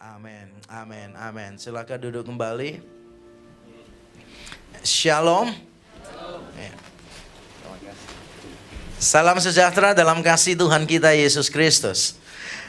Amin, amin, amin. Silakan duduk kembali. Shalom. Ya. Salam sejahtera dalam kasih Tuhan kita Yesus Kristus.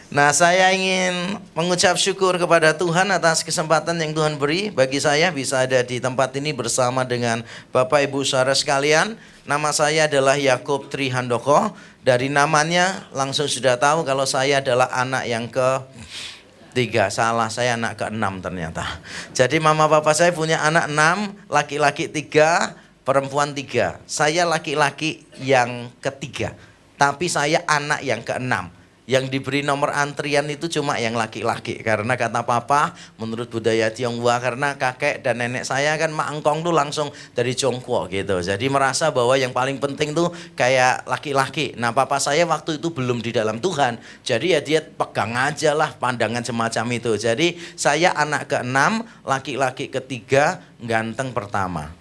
Nah, saya ingin mengucap syukur kepada Tuhan atas kesempatan yang Tuhan beri bagi saya bisa ada di tempat ini bersama dengan Bapak Ibu Saudara sekalian. Nama saya adalah Yakub Trihandoko. Dari namanya langsung sudah tahu kalau saya adalah anak yang ke-3. Salah, saya anak ke-6 ternyata. Jadi mama papa saya punya anak 6, laki-laki 3, perempuan 3. Saya laki-laki yang ke-3, tapi saya anak yang ke-6. Yang diberi nomor antrian itu cuma yang laki-laki. Karena kata papa, menurut budaya Tionghoa, karena kakek dan nenek saya kan mak engkong tuh langsung dari Tionghoa gitu. Jadi merasa bahwa yang paling penting tuh kayak laki-laki. Nah papa saya waktu itu belum di dalam Tuhan. Jadi ya dia pegang aja lah pandangan semacam itu. Jadi saya anak ke-6, laki-laki ke-3, ganteng pertama.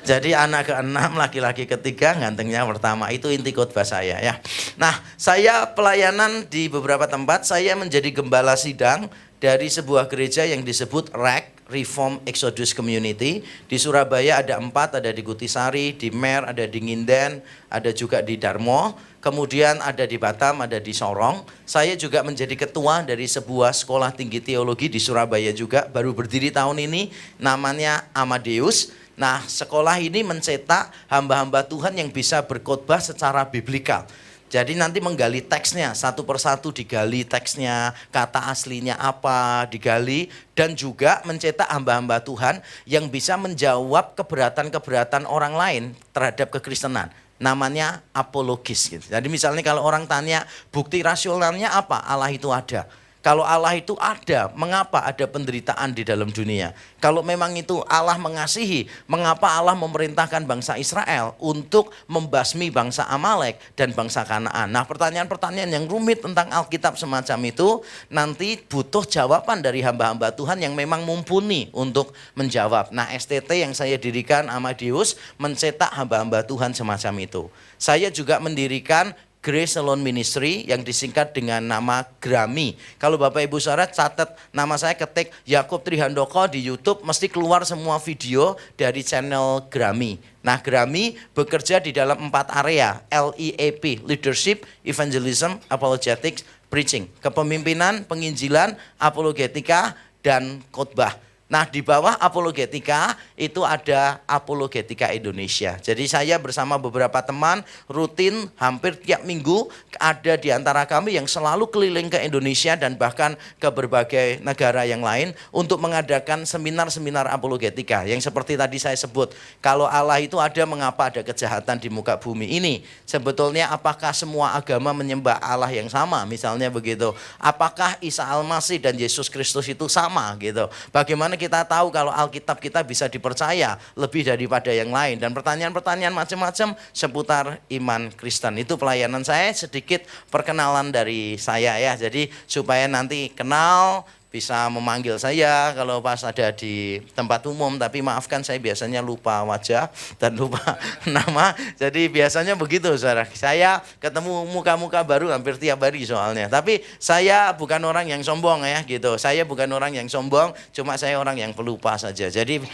Jadi anak ke-6, laki-laki ke-3, gantengnya pertama. Itu inti khotbah saya ya. Nah, saya pelayanan di beberapa tempat. Saya menjadi gembala sidang dari sebuah gereja yang disebut REC, Reform Exodus Community. Di Surabaya ada 4, ada di Kutisari, di Mer, ada di Nginden, ada juga di Darmo. Kemudian ada di Batam, ada di Sorong. Saya juga menjadi ketua dari sebuah sekolah tinggi teologi di Surabaya juga. Baru berdiri tahun ini, namanya Amadeus. Nah, sekolah ini mencetak hamba-hamba Tuhan yang bisa berkhotbah secara biblikal. Jadi nanti menggali teksnya, satu persatu digali teksnya, kata aslinya apa, digali. Dan juga mencetak hamba-hamba Tuhan yang bisa menjawab keberatan-keberatan orang lain terhadap kekristenan. Namanya apologis gitu. Jadi misalnya kalau orang tanya bukti rasionalnya apa? Allah itu ada. Kalau Allah itu ada, mengapa ada penderitaan di dalam dunia? Kalau memang itu Allah mengasihi, mengapa Allah memerintahkan bangsa Israel untuk membasmi bangsa Amalek dan bangsa Kanaan? Nah, pertanyaan-pertanyaan yang rumit tentang Alkitab semacam itu nanti butuh jawaban dari hamba-hamba Tuhan yang memang mumpuni untuk menjawab. Nah, STT yang saya dirikan Amadeus mencetak hamba-hamba Tuhan semacam itu. Saya juga mendirikan Grace Salon Ministry yang disingkat dengan nama Grami. Kalau Bapak Ibu Saudara catat nama saya, ketik Yakub Trihandoko di YouTube, mesti keluar semua video dari channel Grami. Nah, Grami bekerja di dalam 4 area, LEAP, Leadership, Evangelism, Apologetics, Preaching. Kepemimpinan, penginjilan, apologetika, dan khotbah. Nah, di bawah apologetika itu ada Apologetika Indonesia. Jadi saya bersama beberapa teman rutin hampir tiap minggu ada di antara kami yang selalu keliling ke Indonesia dan bahkan ke berbagai negara yang lain untuk mengadakan seminar-seminar apologetika. Yang seperti tadi saya sebut, kalau Allah itu ada, mengapa ada kejahatan di muka bumi ini? Sebetulnya apakah semua agama menyembah Allah yang sama? Misalnya begitu. Apakah Isa Al-Masih dan Yesus Kristus itu sama gitu? Bagaimana kita tahu kalau Alkitab kita bisa dipercaya lebih daripada yang lain, dan pertanyaan-pertanyaan macam-macam seputar iman Kristen. Itu pelayanan saya, sedikit perkenalan dari saya ya. Jadi supaya nanti kenal, bisa memanggil saya kalau pas ada di tempat umum. Tapi maafkan saya biasanya lupa wajah dan lupa nama. Jadi biasanya begitu saudara. Saya ketemu muka-muka baru hampir tiap hari soalnya. Tapi saya bukan orang yang sombong ya gitu. Saya bukan orang yang sombong, cuma saya orang yang pelupa saja. Jadi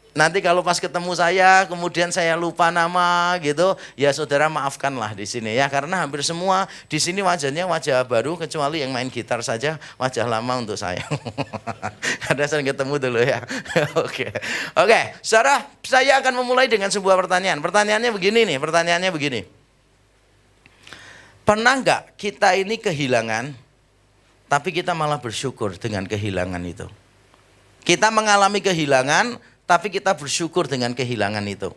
nanti kalau pas ketemu saya, kemudian saya lupa nama gitu, ya saudara maafkanlah di sini ya, karena hampir semua di sini wajahnya wajah baru, kecuali yang main gitar saja wajah lama untuk saya. Ada sering ketemu dulu ya. Oke, saudara, saya akan memulai dengan sebuah pertanyaan. Pertanyaannya begini. Pernah nggak kita ini kehilangan, tapi kita malah bersyukur dengan kehilangan itu? Kita mengalami kehilangan, tapi kita bersyukur dengan kehilangan itu.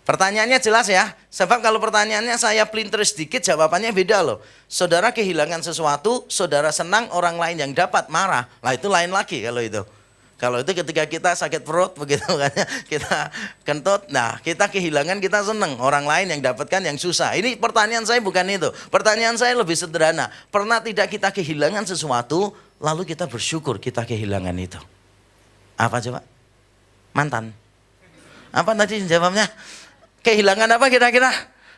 Pertanyaannya jelas ya, sebab kalau pertanyaannya saya pelintir sedikit, jawabannya beda loh. Saudara kehilangan sesuatu, saudara senang, orang lain yang dapat marah. Lah itu lain lagi kalau itu. Kalau itu ketika kita sakit perut begitu kan, kita kentut, nah kita kehilangan, kita senang, orang lain yang dapatkan yang susah. Ini pertanyaan saya bukan itu. Pertanyaan saya lebih sederhana. Pernah tidak kita kehilangan sesuatu, lalu kita bersyukur kita kehilangan itu? Apa coba? Mantan. Apa tadi jawabnya? Kehilangan apa kira-kira?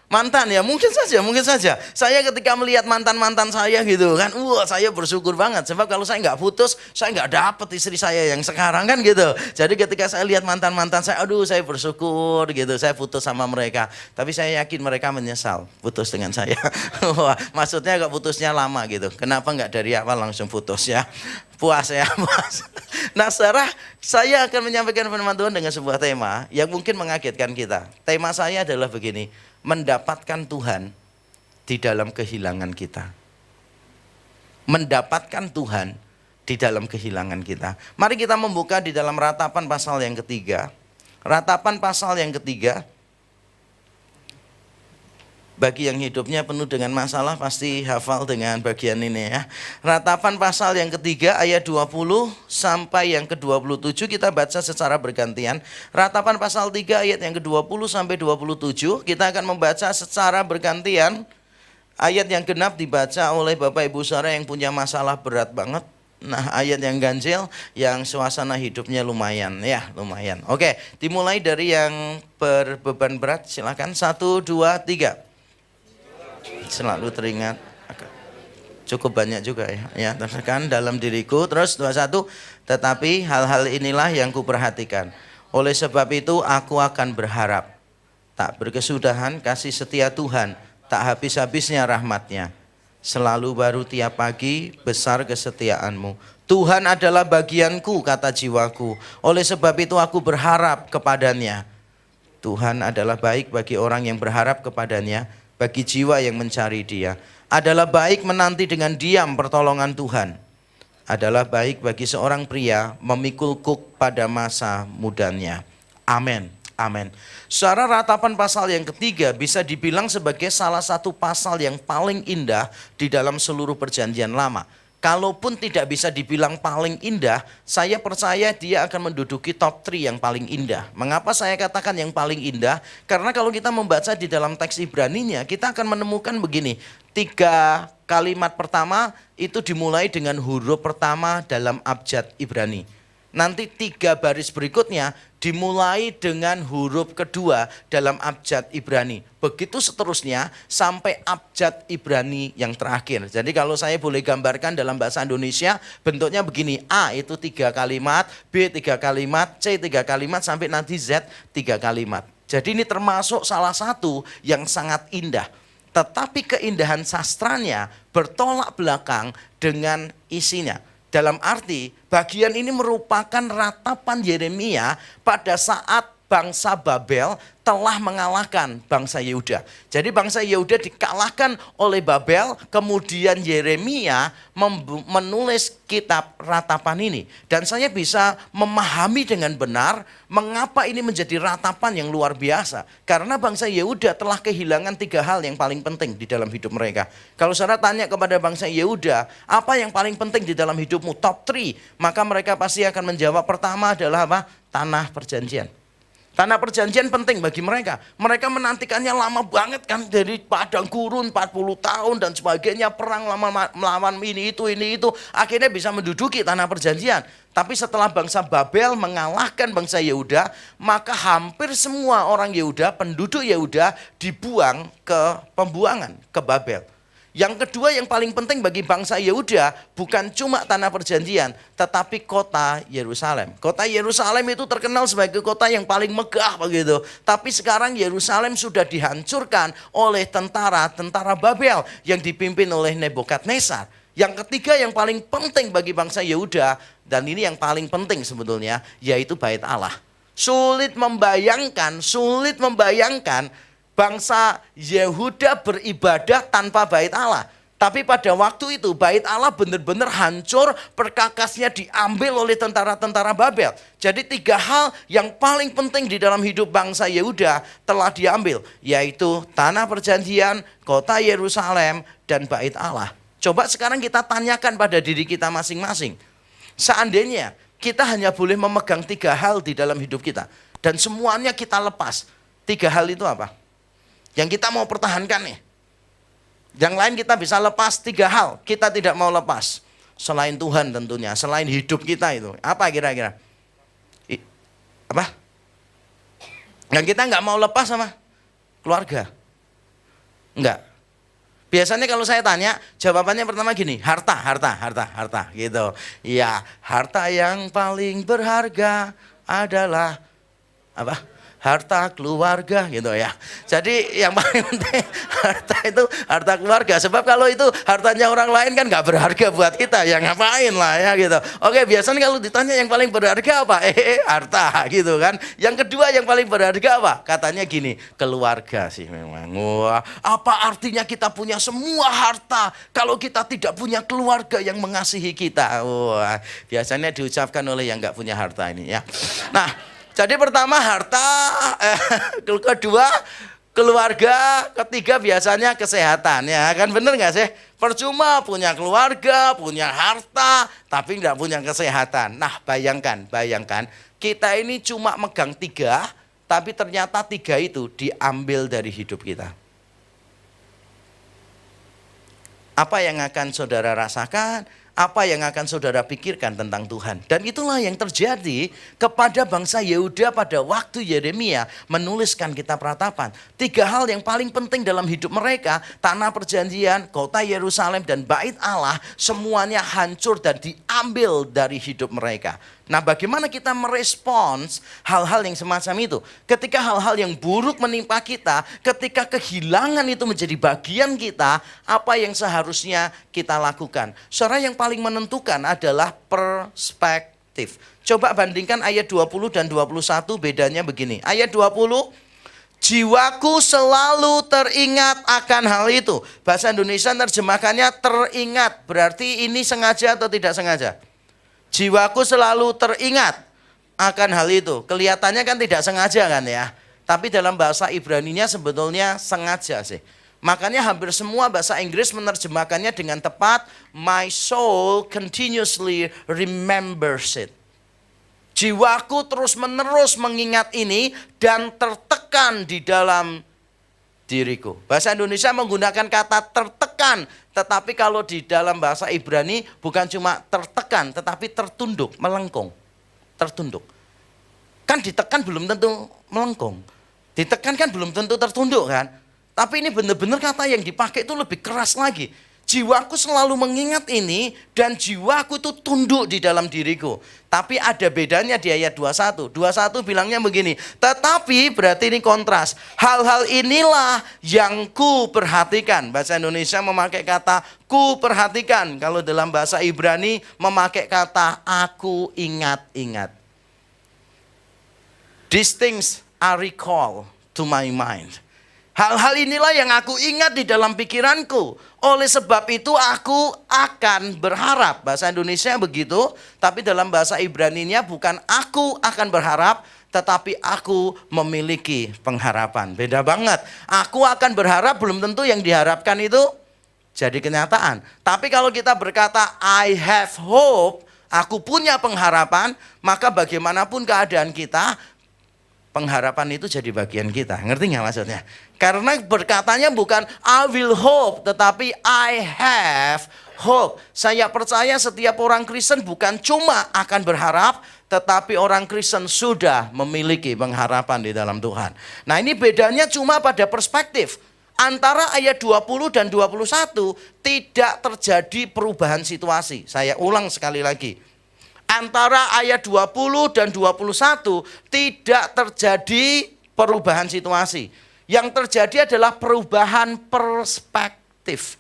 Mantan ya, mungkin saja, mungkin saja. Saya ketika melihat mantan-mantan saya gitu kan, wah saya bersyukur banget. Sebab kalau saya nggak putus, saya nggak dapet istri saya yang sekarang kan gitu. Jadi ketika saya lihat mantan-mantan saya, aduh saya bersyukur gitu, saya putus sama mereka. Tapi saya yakin mereka menyesal putus dengan saya. Wah, maksudnya kok putusnya lama gitu. Kenapa nggak dari awal langsung putus ya? Puas ya, puas. Nah saudara, saya akan menyampaikan firman Tuhan dengan sebuah tema yang mungkin mengagetkan kita. Tema saya adalah begini, mendapatkan Tuhan di dalam kehilangan kita. Mendapatkan Tuhan di dalam kehilangan kita. Mari kita membuka di dalam Ratapan pasal yang ketiga. Ratapan pasal yang ketiga. Bagi yang hidupnya penuh dengan masalah pasti hafal dengan bagian ini ya. Ratapan pasal yang ketiga ayat 20 sampai yang ke-27 kita baca secara bergantian. Ratapan pasal 3 ayat yang ke-20 sampai 27 kita akan membaca secara bergantian. Ayat yang genap dibaca oleh Bapak Ibu Saudara yang punya masalah berat banget. Nah ayat yang ganjil yang suasana hidupnya lumayan ya, lumayan. Oke, dimulai dari yang berbeban berat, silakan 1, 2, 3. Selalu teringat, cukup banyak juga ya, tersekan dalam diriku. Terus 21, tetapi hal-hal inilah yang kuperhatikan. Oleh sebab itu aku akan berharap. Tak berkesudahan kasih setia Tuhan, tak habis-habisnya rahmatnya. Selalu baru tiap pagi, besar kesetiaanmu. Tuhan adalah bagianku, kata jiwaku. Oleh sebab itu aku berharap kepadanya. Tuhan adalah baik bagi orang yang berharap kepadanya, bagi jiwa yang mencari Dia. Adalah baik menanti dengan diam pertolongan Tuhan. Adalah baik bagi seorang pria memikul kuk pada masa mudanya. Amin. Amin. Secara Ratapan pasal yang ketiga bisa dibilang sebagai salah satu pasal yang paling indah di dalam seluruh perjanjian lama. Kalaupun tidak bisa dibilang paling indah, saya percaya dia akan menduduki top 3 yang paling indah. Mengapa saya katakan yang paling indah? Karena kalau kita membaca di dalam teks Ibraninya, kita akan menemukan begini. 3 kalimat pertama itu dimulai dengan huruf pertama dalam abjad Ibrani. Nanti 3 baris berikutnya dimulai dengan huruf kedua dalam abjad Ibrani. Begitu seterusnya sampai abjad Ibrani yang terakhir. Jadi kalau saya boleh gambarkan dalam bahasa Indonesia, bentuknya begini. A itu 3 kalimat, B 3 kalimat, C 3 kalimat, sampai nanti Z 3 kalimat. Jadi ini termasuk salah satu yang sangat indah. Tetapi keindahan sastranya bertolak belakang dengan isinya. Dalam arti bagian ini merupakan ratapan Yeremia pada saat bangsa Babel telah mengalahkan bangsa Yehuda. Jadi bangsa Yehuda dikalahkan oleh Babel, kemudian Yeremia menulis kitab ratapan ini. Dan saya bisa memahami dengan benar mengapa ini menjadi ratapan yang luar biasa. Karena bangsa Yehuda telah kehilangan 3 hal yang paling penting di dalam hidup mereka. Kalau saya tanya kepada bangsa Yehuda, apa yang paling penting di dalam hidupmu, top 3, maka mereka pasti akan menjawab pertama adalah apa? Tanah perjanjian. Tanah perjanjian penting bagi mereka. Mereka menantikannya lama banget kan, dari padang gurun 40 tahun dan sebagainya, perang lama melawan ini itu. Akhirnya bisa menduduki tanah perjanjian. Tapi setelah bangsa Babel mengalahkan bangsa Yehuda, maka hampir semua orang Yehuda, penduduk Yehuda dibuang ke pembuangan, ke Babel. Yang kedua yang paling penting bagi bangsa Yehuda bukan cuma tanah perjanjian, tetapi kota Yerusalem. Kota Yerusalem itu terkenal sebagai kota yang paling megah begitu. Tapi sekarang Yerusalem sudah dihancurkan oleh tentara Babel yang dipimpin oleh Nebukadnezar. Yang ketiga yang paling penting bagi bangsa Yehuda, dan ini yang paling penting sebetulnya, yaitu Bait Allah. Sulit membayangkan bangsa Yehuda beribadah tanpa Bait Allah. Tapi pada waktu itu Bait Allah benar-benar hancur, perkakasnya diambil oleh tentara-tentara Babel. Jadi 3 hal yang paling penting di dalam hidup bangsa Yehuda telah diambil, yaitu tanah perjanjian, kota Yerusalem, dan Bait Allah. Coba sekarang kita tanyakan pada diri kita masing-masing. Seandainya kita hanya boleh memegang 3 hal di dalam hidup kita, dan semuanya kita lepas. 3 hal itu apa? Yang kita mau pertahankan nih. Yang lain kita bisa lepas, 3 hal kita tidak mau lepas. Selain Tuhan tentunya, selain hidup kita itu. Apa kira-kira? Apa? Yang kita nggak mau lepas sama keluarga. Enggak. Biasanya kalau saya tanya, jawabannya pertama gini, harta gitu. Ya, harta yang paling berharga adalah apa? Harta keluarga gitu ya. Jadi yang paling penting harta itu harta keluarga. Sebab kalau itu hartanya orang lain kan nggak berharga buat kita. Ya ngapain lah ya gitu. Oke, biasanya kalau ditanya yang paling berharga apa? Harta gitu kan. Yang kedua yang paling berharga apa? Katanya gini, keluarga sih memang. Wah, apa artinya kita punya semua harta kalau kita tidak punya keluarga yang mengasihi kita? Wah, biasanya diucapkan oleh yang nggak punya harta ini ya. Nah, jadi pertama harta, kedua keluarga, ketiga biasanya kesehatan ya kan, bener nggak sih? Percuma punya keluarga, punya harta, tapi nggak punya kesehatan. Nah bayangkan kita ini cuma megang tiga, tapi ternyata tiga itu diambil dari hidup kita. Apa yang akan saudara rasakan? Apa yang akan saudara pikirkan tentang Tuhan? Dan itulah yang terjadi kepada bangsa Yehuda pada waktu Yeremia menuliskan kitab Ratapan. Tiga hal yang paling penting dalam hidup mereka, tanah perjanjian, kota Yerusalem, dan bait Allah, semuanya hancur dan diambil dari hidup mereka. Nah, bagaimana kita merespons hal-hal yang semacam itu? Ketika hal-hal yang buruk menimpa kita, ketika kehilangan itu menjadi bagian kita, apa yang seharusnya kita lakukan? Saudara, yang paling menentukan adalah perspektif. Coba bandingkan ayat 20 dan 21, bedanya begini. Ayat 20, jiwaku selalu teringat akan hal itu. Bahasa Indonesia terjemahkannya teringat, berarti ini sengaja atau tidak sengaja? Jiwaku selalu teringat akan hal itu. Kelihatannya kan tidak sengaja kan ya. Tapi dalam bahasa Ibraninya sebetulnya sengaja sih. Makanya hampir semua bahasa Inggris menerjemahkannya dengan tepat. My soul continuously remembers it. Jiwaku terus menerus mengingat ini dan tertekan di dalam diriku. Bahasa Indonesia menggunakan kata tertekan, tetapi kalau di dalam bahasa Ibrani bukan cuma tertekan, tetapi tertunduk, melengkung. Tertunduk. Kan ditekan belum tentu melengkung. Ditekan kan belum tentu tertunduk kan. Tapi ini benar-benar kata yang dipakai itu lebih keras lagi. Jiwaku selalu mengingat ini dan jiwaku itu tunduk di dalam diriku. Tapi ada bedanya di ayat 21. 21 bilangnya begini, tetapi berarti ini kontras. Hal-hal inilah yang ku perhatikan. Bahasa Indonesia memakai kata ku perhatikan. Kalau dalam bahasa Ibrani memakai kata aku ingat-ingat. These things I recall to my mind. Hal-hal inilah yang aku ingat di dalam pikiranku. Oleh sebab itu aku akan berharap. Bahasa Indonesia begitu, tapi dalam bahasa Ibraninya bukan aku akan berharap, tetapi aku memiliki pengharapan. Beda banget. Aku akan berharap belum tentu yang diharapkan itu jadi kenyataan. Tapi kalau kita berkata I have hope, aku punya pengharapan, maka bagaimanapun keadaan kita, pengharapan itu jadi bagian kita. Ngerti nggak maksudnya? Karena berkatanya bukan I will hope, tetapi I have hope. Saya percaya setiap orang Kristen bukan cuma akan berharap, tetapi orang Kristen sudah memiliki pengharapan di dalam Tuhan. Nah, ini bedanya cuma pada perspektif. Antara ayat 20 dan 21 tidak terjadi perubahan situasi. Saya ulang sekali lagi. Antara ayat 20 dan 21 tidak terjadi perubahan situasi. Yang terjadi adalah perubahan perspektif.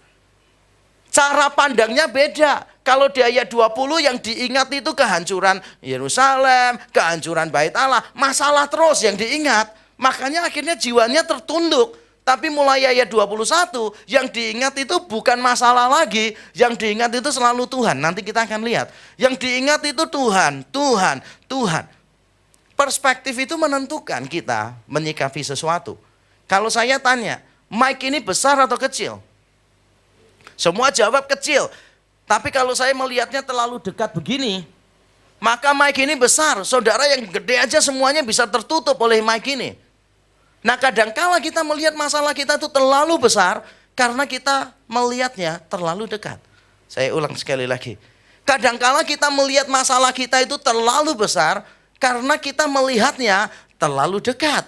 Cara pandangnya beda. Kalau di ayat 20 yang diingat itu kehancuran Yerusalem, kehancuran bait Allah, masalah terus yang diingat. Makanya akhirnya jiwanya tertunduk. Tapi mulai ayat 21 yang diingat itu bukan masalah lagi. Yang diingat itu selalu Tuhan. Nanti kita akan lihat. Yang diingat itu Tuhan, Tuhan, Tuhan. Perspektif itu menentukan kita menyikapi sesuatu. Kalau saya tanya, Mike ini besar atau kecil? Semua jawab kecil. Tapi kalau saya melihatnya terlalu dekat begini, maka Mike ini besar. Saudara yang gede aja semuanya bisa tertutup oleh Mike ini. Nah, kadangkala kita melihat masalah kita itu terlalu besar karena kita melihatnya terlalu dekat. Saya ulang sekali lagi. Kadangkala kita melihat masalah kita itu terlalu besar karena kita melihatnya terlalu dekat.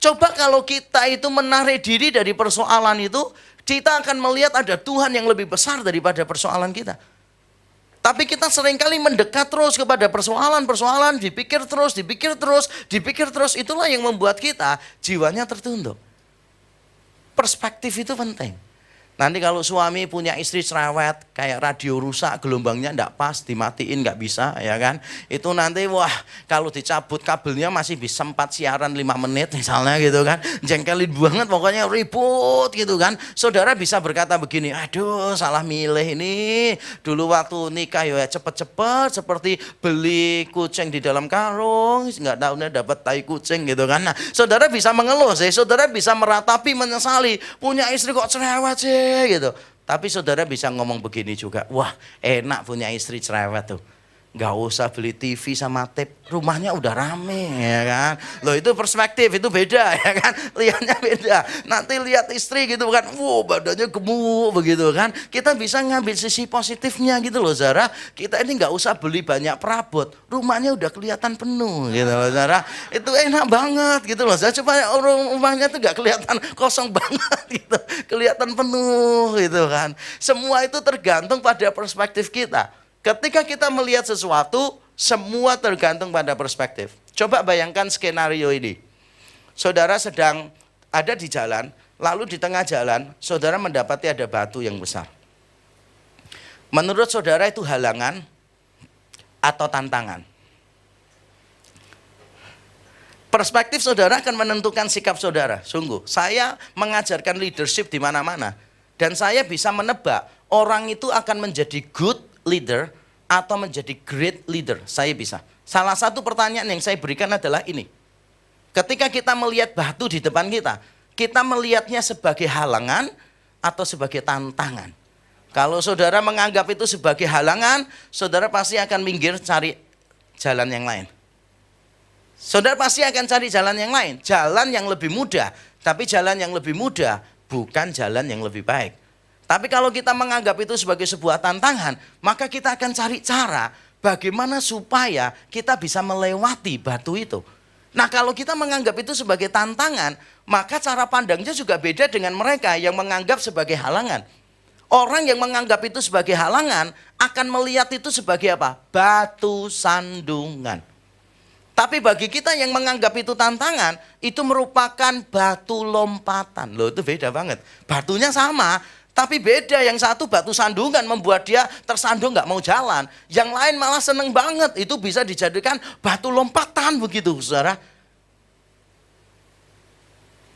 Coba kalau kita itu menarik diri dari persoalan itu, kita akan melihat ada Tuhan yang lebih besar daripada persoalan kita. Tapi kita seringkali mendekat terus kepada persoalan-persoalan, dipikir terus. Itulah yang membuat kita jiwanya tertunduk. Perspektif itu penting. Nanti kalau suami punya istri cerewet, kayak radio rusak, gelombangnya enggak pas, dimatiin enggak bisa, ya kan? Itu nanti wah, kalau dicabut kabelnya masih bisa 4 siaran 5 menit misalnya gitu kan. Jengkelin banget, pokoknya ribut gitu kan. Saudara bisa berkata begini, aduh salah milih ini. Dulu waktu nikah ya cepet-cepet seperti beli kucing di dalam karung, enggak tahunya dapat tai kucing gitu kan. Nah, saudara bisa mengeluh sih, saudara bisa meratapi, menyesali, punya istri kok cerewet sih gitu. Tapi saudara bisa ngomong begini juga, wah enak punya istri cerewet tuh, nggak usah beli TV sama tape, rumahnya udah rame, ya kan. Loh itu perspektif, itu beda, ya kan. Lihatnya beda. Nanti lihat istri gitu kan, wow badannya gemuk begitu kan. Kita bisa ngambil sisi positifnya gitu loh Zara. Kita ini nggak usah beli banyak perabot, rumahnya udah kelihatan penuh gitu loh Zara. Itu enak banget gitu loh Zara. Supaya rumahnya tuh nggak kelihatan kosong banget gitu, kelihatan penuh gitu kan. Semua itu tergantung pada perspektif kita. Ketika kita melihat sesuatu, semua tergantung pada perspektif. Coba bayangkan skenario ini. Saudara sedang ada di jalan, lalu di tengah jalan, saudara mendapati ada batu yang besar. Menurut saudara itu halangan atau tantangan? Perspektif saudara akan menentukan sikap saudara. Sungguh, saya mengajarkan leadership di mana-mana. Dan saya bisa menebak, orang itu akan menjadi good leader atau menjadi great leader. Saya bisa. Salah satu pertanyaan yang saya berikan adalah ini. Ketika kita melihat batu di depan kita, kita melihatnya sebagai halangan atau sebagai tantangan. Kalau saudara menganggap itu sebagai halangan, saudara pasti akan minggir cari jalan yang lain. Saudara pasti akan cari jalan yang lain, jalan yang lebih mudah. Tapi jalan yang lebih mudah bukan jalan yang lebih baik. Tapi kalau kita menganggap itu sebagai sebuah tantangan, maka kita akan cari cara bagaimana supaya kita bisa melewati batu itu. Nah kalau kita menganggap itu sebagai tantangan, maka cara pandangnya juga beda dengan mereka yang menganggap sebagai halangan. Orang yang menganggap itu sebagai halangan akan melihat itu sebagai apa? Batu sandungan. Tapi bagi kita yang menganggap itu tantangan, itu merupakan batu lompatan. Loh itu beda banget. Batunya sama, tapi beda, yang satu batu sandungan membuat dia tersandung gak mau jalan. Yang lain malah seneng banget, itu bisa dijadikan batu lompatan begitu saudara.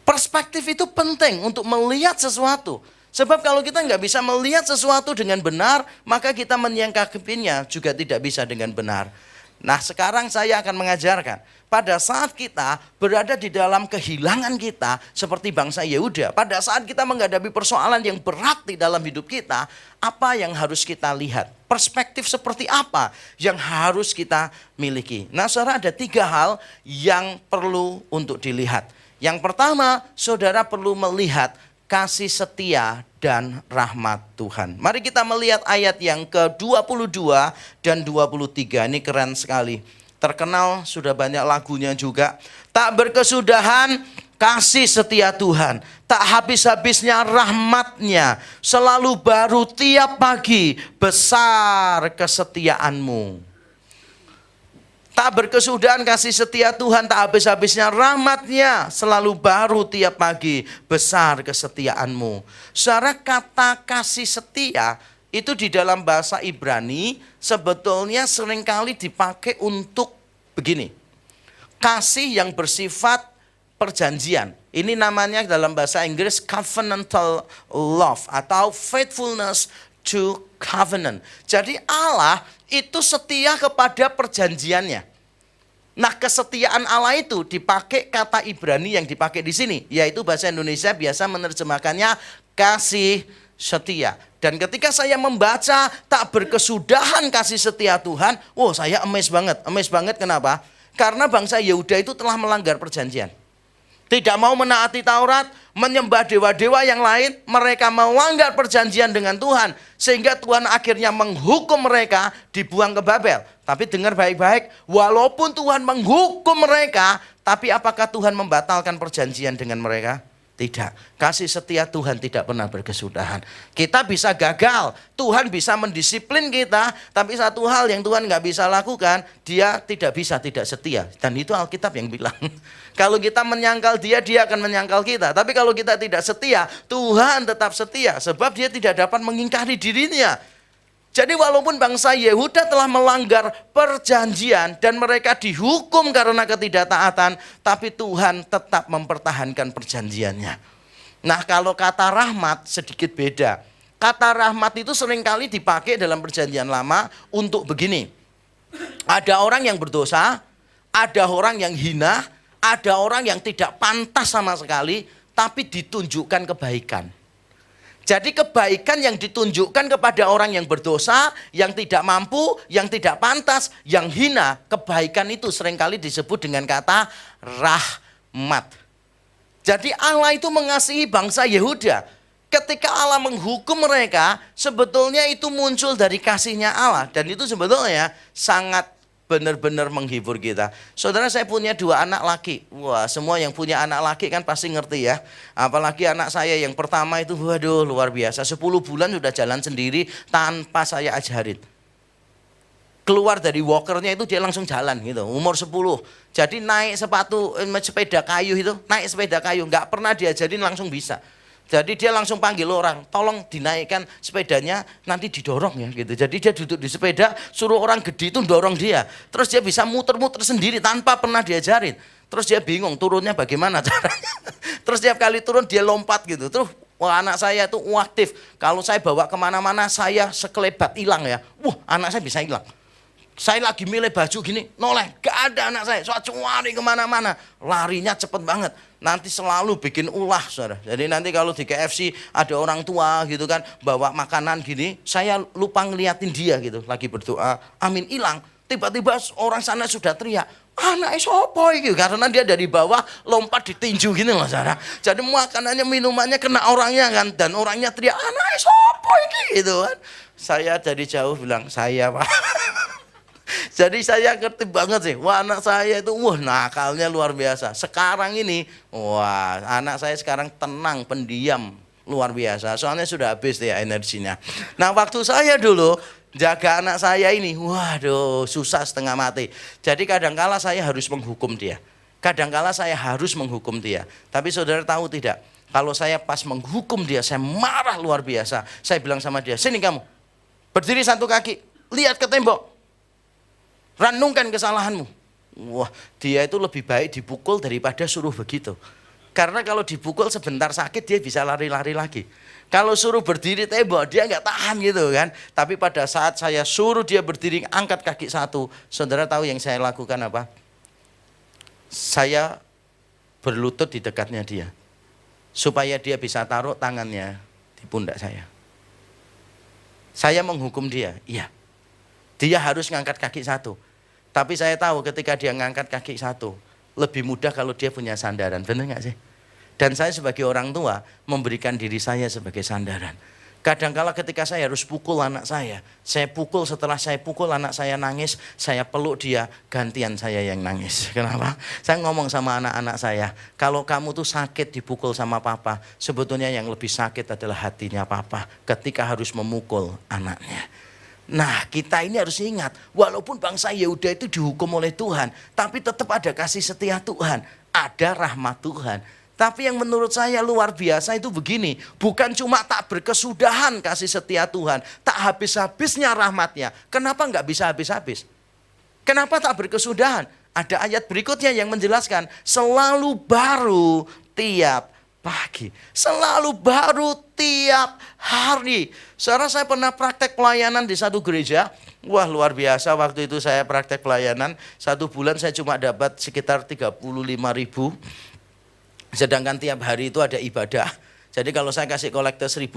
Perspektif itu penting untuk melihat sesuatu. Sebab kalau kita nggak bisa melihat sesuatu dengan benar, maka kita menyangkapinya juga tidak bisa dengan benar. Nah sekarang saya akan mengajarkan, pada saat kita berada di dalam kehilangan kita seperti bangsa Yehuda, pada saat kita menghadapi persoalan yang berat di dalam hidup kita, apa yang harus kita lihat? Perspektif seperti apa yang harus kita miliki? Nah saudara, ada 3 hal yang perlu untuk dilihat. Yang pertama, saudara perlu melihat kasih setia dan rahmat Tuhan. Mari kita melihat ayat yang ke-22 dan 23. Ini keren sekali. Terkenal, sudah banyak lagunya juga. Tak berkesudahan kasih setia Tuhan, tak habis-habisnya rahmatnya, selalu baru tiap pagi, besar kesetiaanmu. Tak berkesudahan kasih setia Tuhan, tak habis-habisnya rahmatnya, selalu baru tiap pagi, besar kesetiaanmu. Saudara, kata kasih setia itu di dalam bahasa Ibrani sebetulnya seringkali dipakai untuk begini. Kasih yang bersifat perjanjian. Ini namanya dalam bahasa Inggris covenantal love atau faithfulness to covenant. Jadi Allah itu setia kepada perjanjiannya. Nah, kesetiaan Allah itu dipakai kata Ibrani yang dipakai di sini, yaitu bahasa Indonesia biasa menerjemahkannya kasih setia. Dan ketika saya membaca tak berkesudahan kasih setia Tuhan, saya amazed banget. Amazed banget kenapa? Karena bangsa Yehuda itu telah melanggar perjanjian. Tidak mau menaati Taurat, menyembah dewa-dewa yang lain, mereka melanggar perjanjian dengan Tuhan. Sehingga Tuhan akhirnya menghukum mereka, dibuang ke Babel. Tapi dengar baik-baik, walaupun Tuhan menghukum mereka, tapi apakah Tuhan membatalkan perjanjian dengan mereka? Tidak. Kasih setia Tuhan tidak pernah berkesudahan. Kita bisa gagal, Tuhan bisa mendisiplin kita, tapi satu hal yang Tuhan nggak bisa lakukan, dia tidak bisa tidak setia. Dan itu Alkitab yang bilang. Kalau kita menyangkal dia, dia akan menyangkal kita. Tapi kalau kita tidak setia, Tuhan tetap setia. Sebab dia tidak dapat mengingkari dirinya. Jadi walaupun bangsa Yehuda telah melanggar perjanjian dan mereka dihukum karena ketidaktaatan, tapi Tuhan tetap mempertahankan perjanjiannya. Nah, kalau kata rahmat sedikit beda. Kata rahmat itu seringkali dipakai dalam perjanjian lama untuk begini. Ada orang yang berdosa, ada orang yang hina, ada orang yang tidak pantas sama sekali, tapi ditunjukkan kebaikan. Jadi kebaikan yang ditunjukkan kepada orang yang berdosa, yang tidak mampu, yang tidak pantas, yang hina, kebaikan itu seringkali disebut dengan kata rahmat. Jadi Allah itu mengasihi bangsa Yehuda. Ketika Allah menghukum mereka, sebetulnya itu muncul dari kasihnya Allah. Dan itu sebetulnya sangat benar-benar menghibur kita. Saudara, saya punya 2 anak laki. Wah, semua yang punya anak laki kan pasti ngerti ya. Apalagi anak saya yang pertama itu, waduh luar biasa. 10 bulan sudah jalan sendiri tanpa saya ajarin. Keluar dari walkernya itu dia langsung jalan gitu, umur 10. Jadi naik sepeda kayu itu, naik sepeda kayu. Nggak pernah diajarin langsung bisa. Jadi dia langsung panggil orang, tolong dinaikkan sepedanya, nanti didorong ya gitu. Jadi dia duduk di sepeda, suruh orang gede itu dorong dia. Terus dia bisa muter-muter sendiri tanpa pernah diajarin. Terus dia bingung turunnya bagaimana caranya. Terus tiap kali turun dia lompat gitu. Terus wah, anak saya itu aktif. Kalau saya bawa kemana-mana saya sekelebat hilang ya. Wah, anak saya bisa hilang. Saya lagi milih baju gini, noleh, gak ada anak saya. Soal cari kemana-mana, larinya cepet banget. Nanti selalu bikin ulah, saudara. Jadi nanti kalau di KFC ada orang tua gitu kan, bawa makanan gini, saya lupa ngeliatin dia gitu, lagi berdoa, amin, hilang. Tiba-tiba orang sana sudah teriak, anaknya sopo gitu, karena dia dari bawah lompat ditinju gini loh, saudara. Jadi makanannya, minumannya kena orangnya kan, dan orangnya teriak, anaknya sopo gitu kan. Saya dari jauh bilang, saya Pak. Jadi saya ngerti banget sih, wah anak saya itu nakalnya luar biasa. Sekarang ini, wah anak saya sekarang tenang, pendiam, luar biasa. Soalnya sudah habis ya energinya. Nah waktu saya dulu jaga anak saya ini, waduh susah setengah mati. Jadi kadangkala saya harus menghukum dia. Kadangkala saya harus menghukum dia. Tapi saudara tahu tidak, kalau saya pas menghukum dia, saya marah luar biasa. Saya bilang sama dia, sini kamu, berdiri satu kaki, lihat ke tembok. Renungkan kesalahanmu. Wah, dia itu lebih baik dipukul daripada suruh begitu. Karena kalau dipukul sebentar sakit dia bisa lari-lari lagi. Kalau suruh berdiri tembok dia nggak tahan gitu kan. Tapi pada saat saya suruh dia berdiri angkat kaki satu, saudara tahu yang saya lakukan apa? Saya berlutut di dekatnya dia. Supaya dia bisa taruh tangannya di pundak saya. Saya menghukum dia, iya. Dia harus ngangkat kaki satu. Tapi saya tahu ketika dia ngangkat kaki satu, lebih mudah kalau dia punya sandaran. Benar nggak sih? Dan saya sebagai orang tua memberikan diri saya sebagai sandaran. Kadangkala ketika saya harus pukul anak saya pukul, setelah saya pukul anak saya nangis, saya peluk dia, gantian saya yang nangis. Kenapa? Saya ngomong sama anak-anak saya, kalau kamu tuh sakit dipukul sama papa, sebetulnya yang lebih sakit adalah hatinya papa ketika harus memukul anaknya. Nah kita ini harus ingat, walaupun bangsa Yehuda itu dihukum oleh Tuhan, tapi tetap ada kasih setia Tuhan, ada rahmat Tuhan. Tapi yang menurut saya luar biasa itu begini, bukan cuma tak berkesudahan kasih setia Tuhan, tak habis-habisnya rahmatnya. Kenapa nggak bisa habis-habis? Kenapa tak berkesudahan? Ada ayat berikutnya yang menjelaskan, selalu baru tiap pagi, selalu baru tiap hari. Saudara, saya pernah praktek pelayanan di satu gereja. Wah luar biasa, waktu itu saya praktek pelayanan 1 bulan saya cuma dapat sekitar 35.000. Sedangkan tiap hari itu ada ibadah. Jadi kalau saya kasih kolektor 1000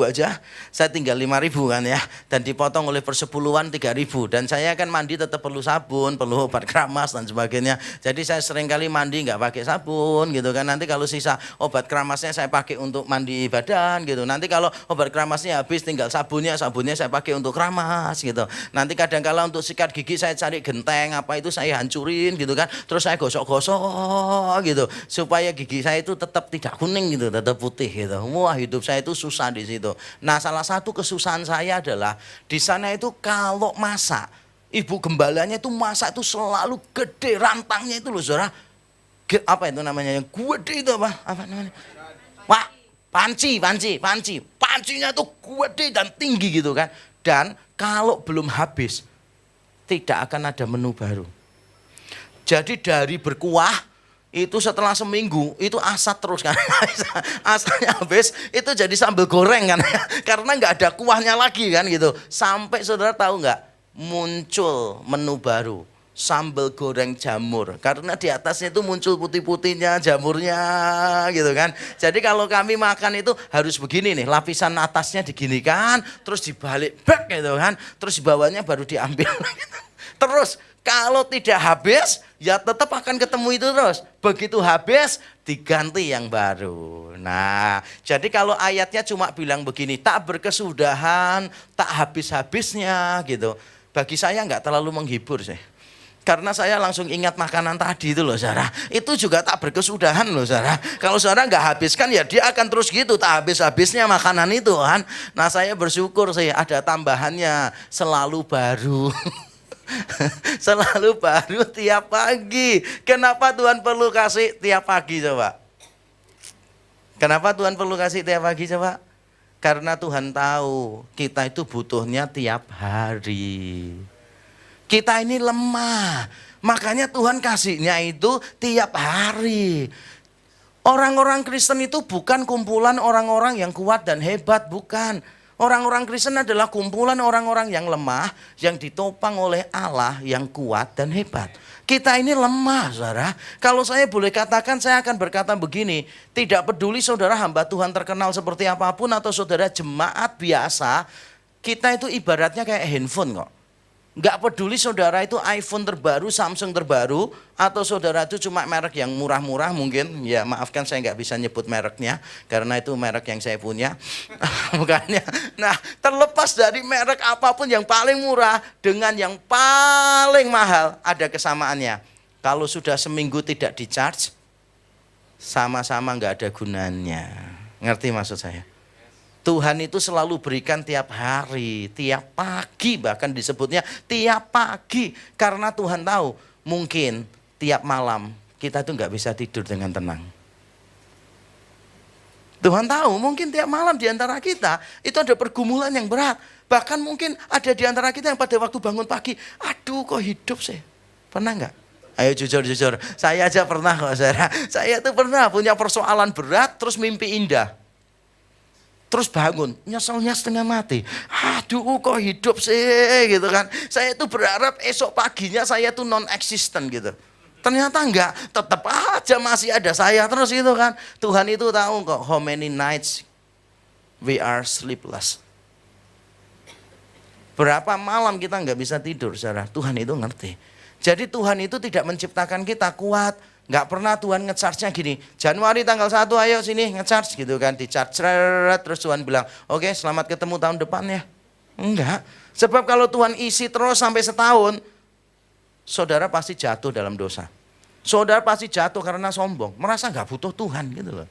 aja, saya tinggal 5.000 kan ya. Dan dipotong oleh persepuluhan 3.000. Dan saya kan mandi tetap perlu sabun, perlu obat keramas dan sebagainya. Jadi saya sering kali mandi nggak pakai sabun gitu kan. Nanti kalau sisa obat keramasnya saya pakai untuk mandi badan gitu. Nanti kalau obat keramasnya habis tinggal sabunnya saya pakai untuk keramas gitu. Nanti kadang-kala untuk sikat gigi saya cari genteng apa itu saya hancurin gitu kan. Terus saya gosok-gosok gitu supaya gigi saya itu tetap tidak kuning gitu, tetap putih gitu. Wah, hidup saya itu susah di situ. Nah, salah satu kesusahan saya adalah di sana itu kalau masak, ibu gembalanya itu masak itu selalu gede rantangnya itu loh, saudara. Apa itu namanya yang gede itu apa? Apa namanya? Wah, pancinya tuh gede dan tinggi gitu kan. Dan kalau belum habis tidak akan ada menu baru. Jadi dari berkuah itu setelah seminggu itu asat terus kan. Asatnya habis itu jadi sambal goreng kan. Karena nggak ada kuahnya lagi kan gitu. Sampai saudara tahu nggak muncul menu baru. Sambal goreng jamur. Karena di atasnya itu muncul putih-putihnya jamurnya gitu kan. Jadi kalau kami makan itu harus begini nih. Lapisan atasnya diginikan. Terus dibalik bak gitu kan. Terus di bawahnya baru diambil. Terus kalau tidak habis, ya tetap akan ketemu itu terus. Begitu habis, diganti yang baru. Nah, jadi kalau ayatnya cuma bilang begini, tak berkesudahan, tak habis-habisnya gitu. Bagi saya nggak terlalu menghibur sih. Karena saya langsung ingat makanan tadi itu loh, saudara. Itu juga tak berkesudahan loh, saudara. Kalau saudara nggak habiskan, ya dia akan terus gitu, tak habis-habisnya makanan itu kan. Nah, saya bersyukur sih ada tambahannya, selalu baru. Selalu baru tiap pagi. Kenapa Tuhan perlu kasih tiap pagi coba? Kenapa Tuhan perlu kasih tiap pagi coba? Karena Tuhan tahu kita itu butuhnya tiap hari. Kita ini lemah. Makanya Tuhan kasihnya itu tiap hari. Orang-orang Kristen itu bukan kumpulan orang-orang yang kuat dan hebat, bukan. Orang-orang Kristen adalah kumpulan orang-orang yang lemah, yang ditopang oleh Allah yang kuat dan hebat. Kita ini lemah, saudara. Kalau saya boleh katakan, saya akan berkata begini. Tidak peduli saudara hamba Tuhan terkenal seperti apapun atau saudara jemaat biasa, kita itu ibaratnya kayak handphone kok. Nggak peduli saudara itu iPhone terbaru, Samsung terbaru, atau saudara itu cuma merek yang murah-murah mungkin. Ya maafkan saya nggak bisa nyebut mereknya, karena itu merek yang saya punya. Bukannya. Nah, terlepas dari merek apapun yang paling murah dengan yang paling mahal, ada kesamaannya. Kalau sudah seminggu tidak di-charge, sama-sama nggak ada gunanya. Ngerti maksud saya? Tuhan itu selalu berikan tiap hari, tiap pagi, bahkan disebutnya tiap pagi. Karena Tuhan tahu mungkin tiap malam kita tuh nggak bisa tidur dengan tenang. Tuhan tahu mungkin tiap malam di antara kita itu ada pergumulan yang berat. Bahkan mungkin ada di antara kita yang pada waktu bangun pagi, aduh kok hidup sih. Pernah nggak? Ayo jujur. Saya aja pernah kok, saudara. Saya tuh pernah punya persoalan berat terus mimpi indah. Terus bangun, nyeselnya setengah mati. Aduh kok hidup sih gitu kan. Saya tuh berharap esok paginya saya tuh non-existent gitu. Ternyata enggak, tetap aja masih ada saya terus gitu kan. Tuhan itu tahu kok how many nights we are sleepless. Berapa malam kita enggak bisa tidur, saudara. Tuhan itu ngerti. Jadi Tuhan itu tidak menciptakan kita kuat. Nggak pernah Tuhan nge-charge-nya gini, Januari tanggal 1 ayo sini nge-charge gitu kan, di-charge terus Tuhan bilang, oke, selamat ketemu tahun depan ya. Enggak, sebab kalau Tuhan isi terus sampai setahun, saudara pasti jatuh dalam dosa. Saudara pasti jatuh karena sombong, merasa nggak butuh Tuhan gitu loh.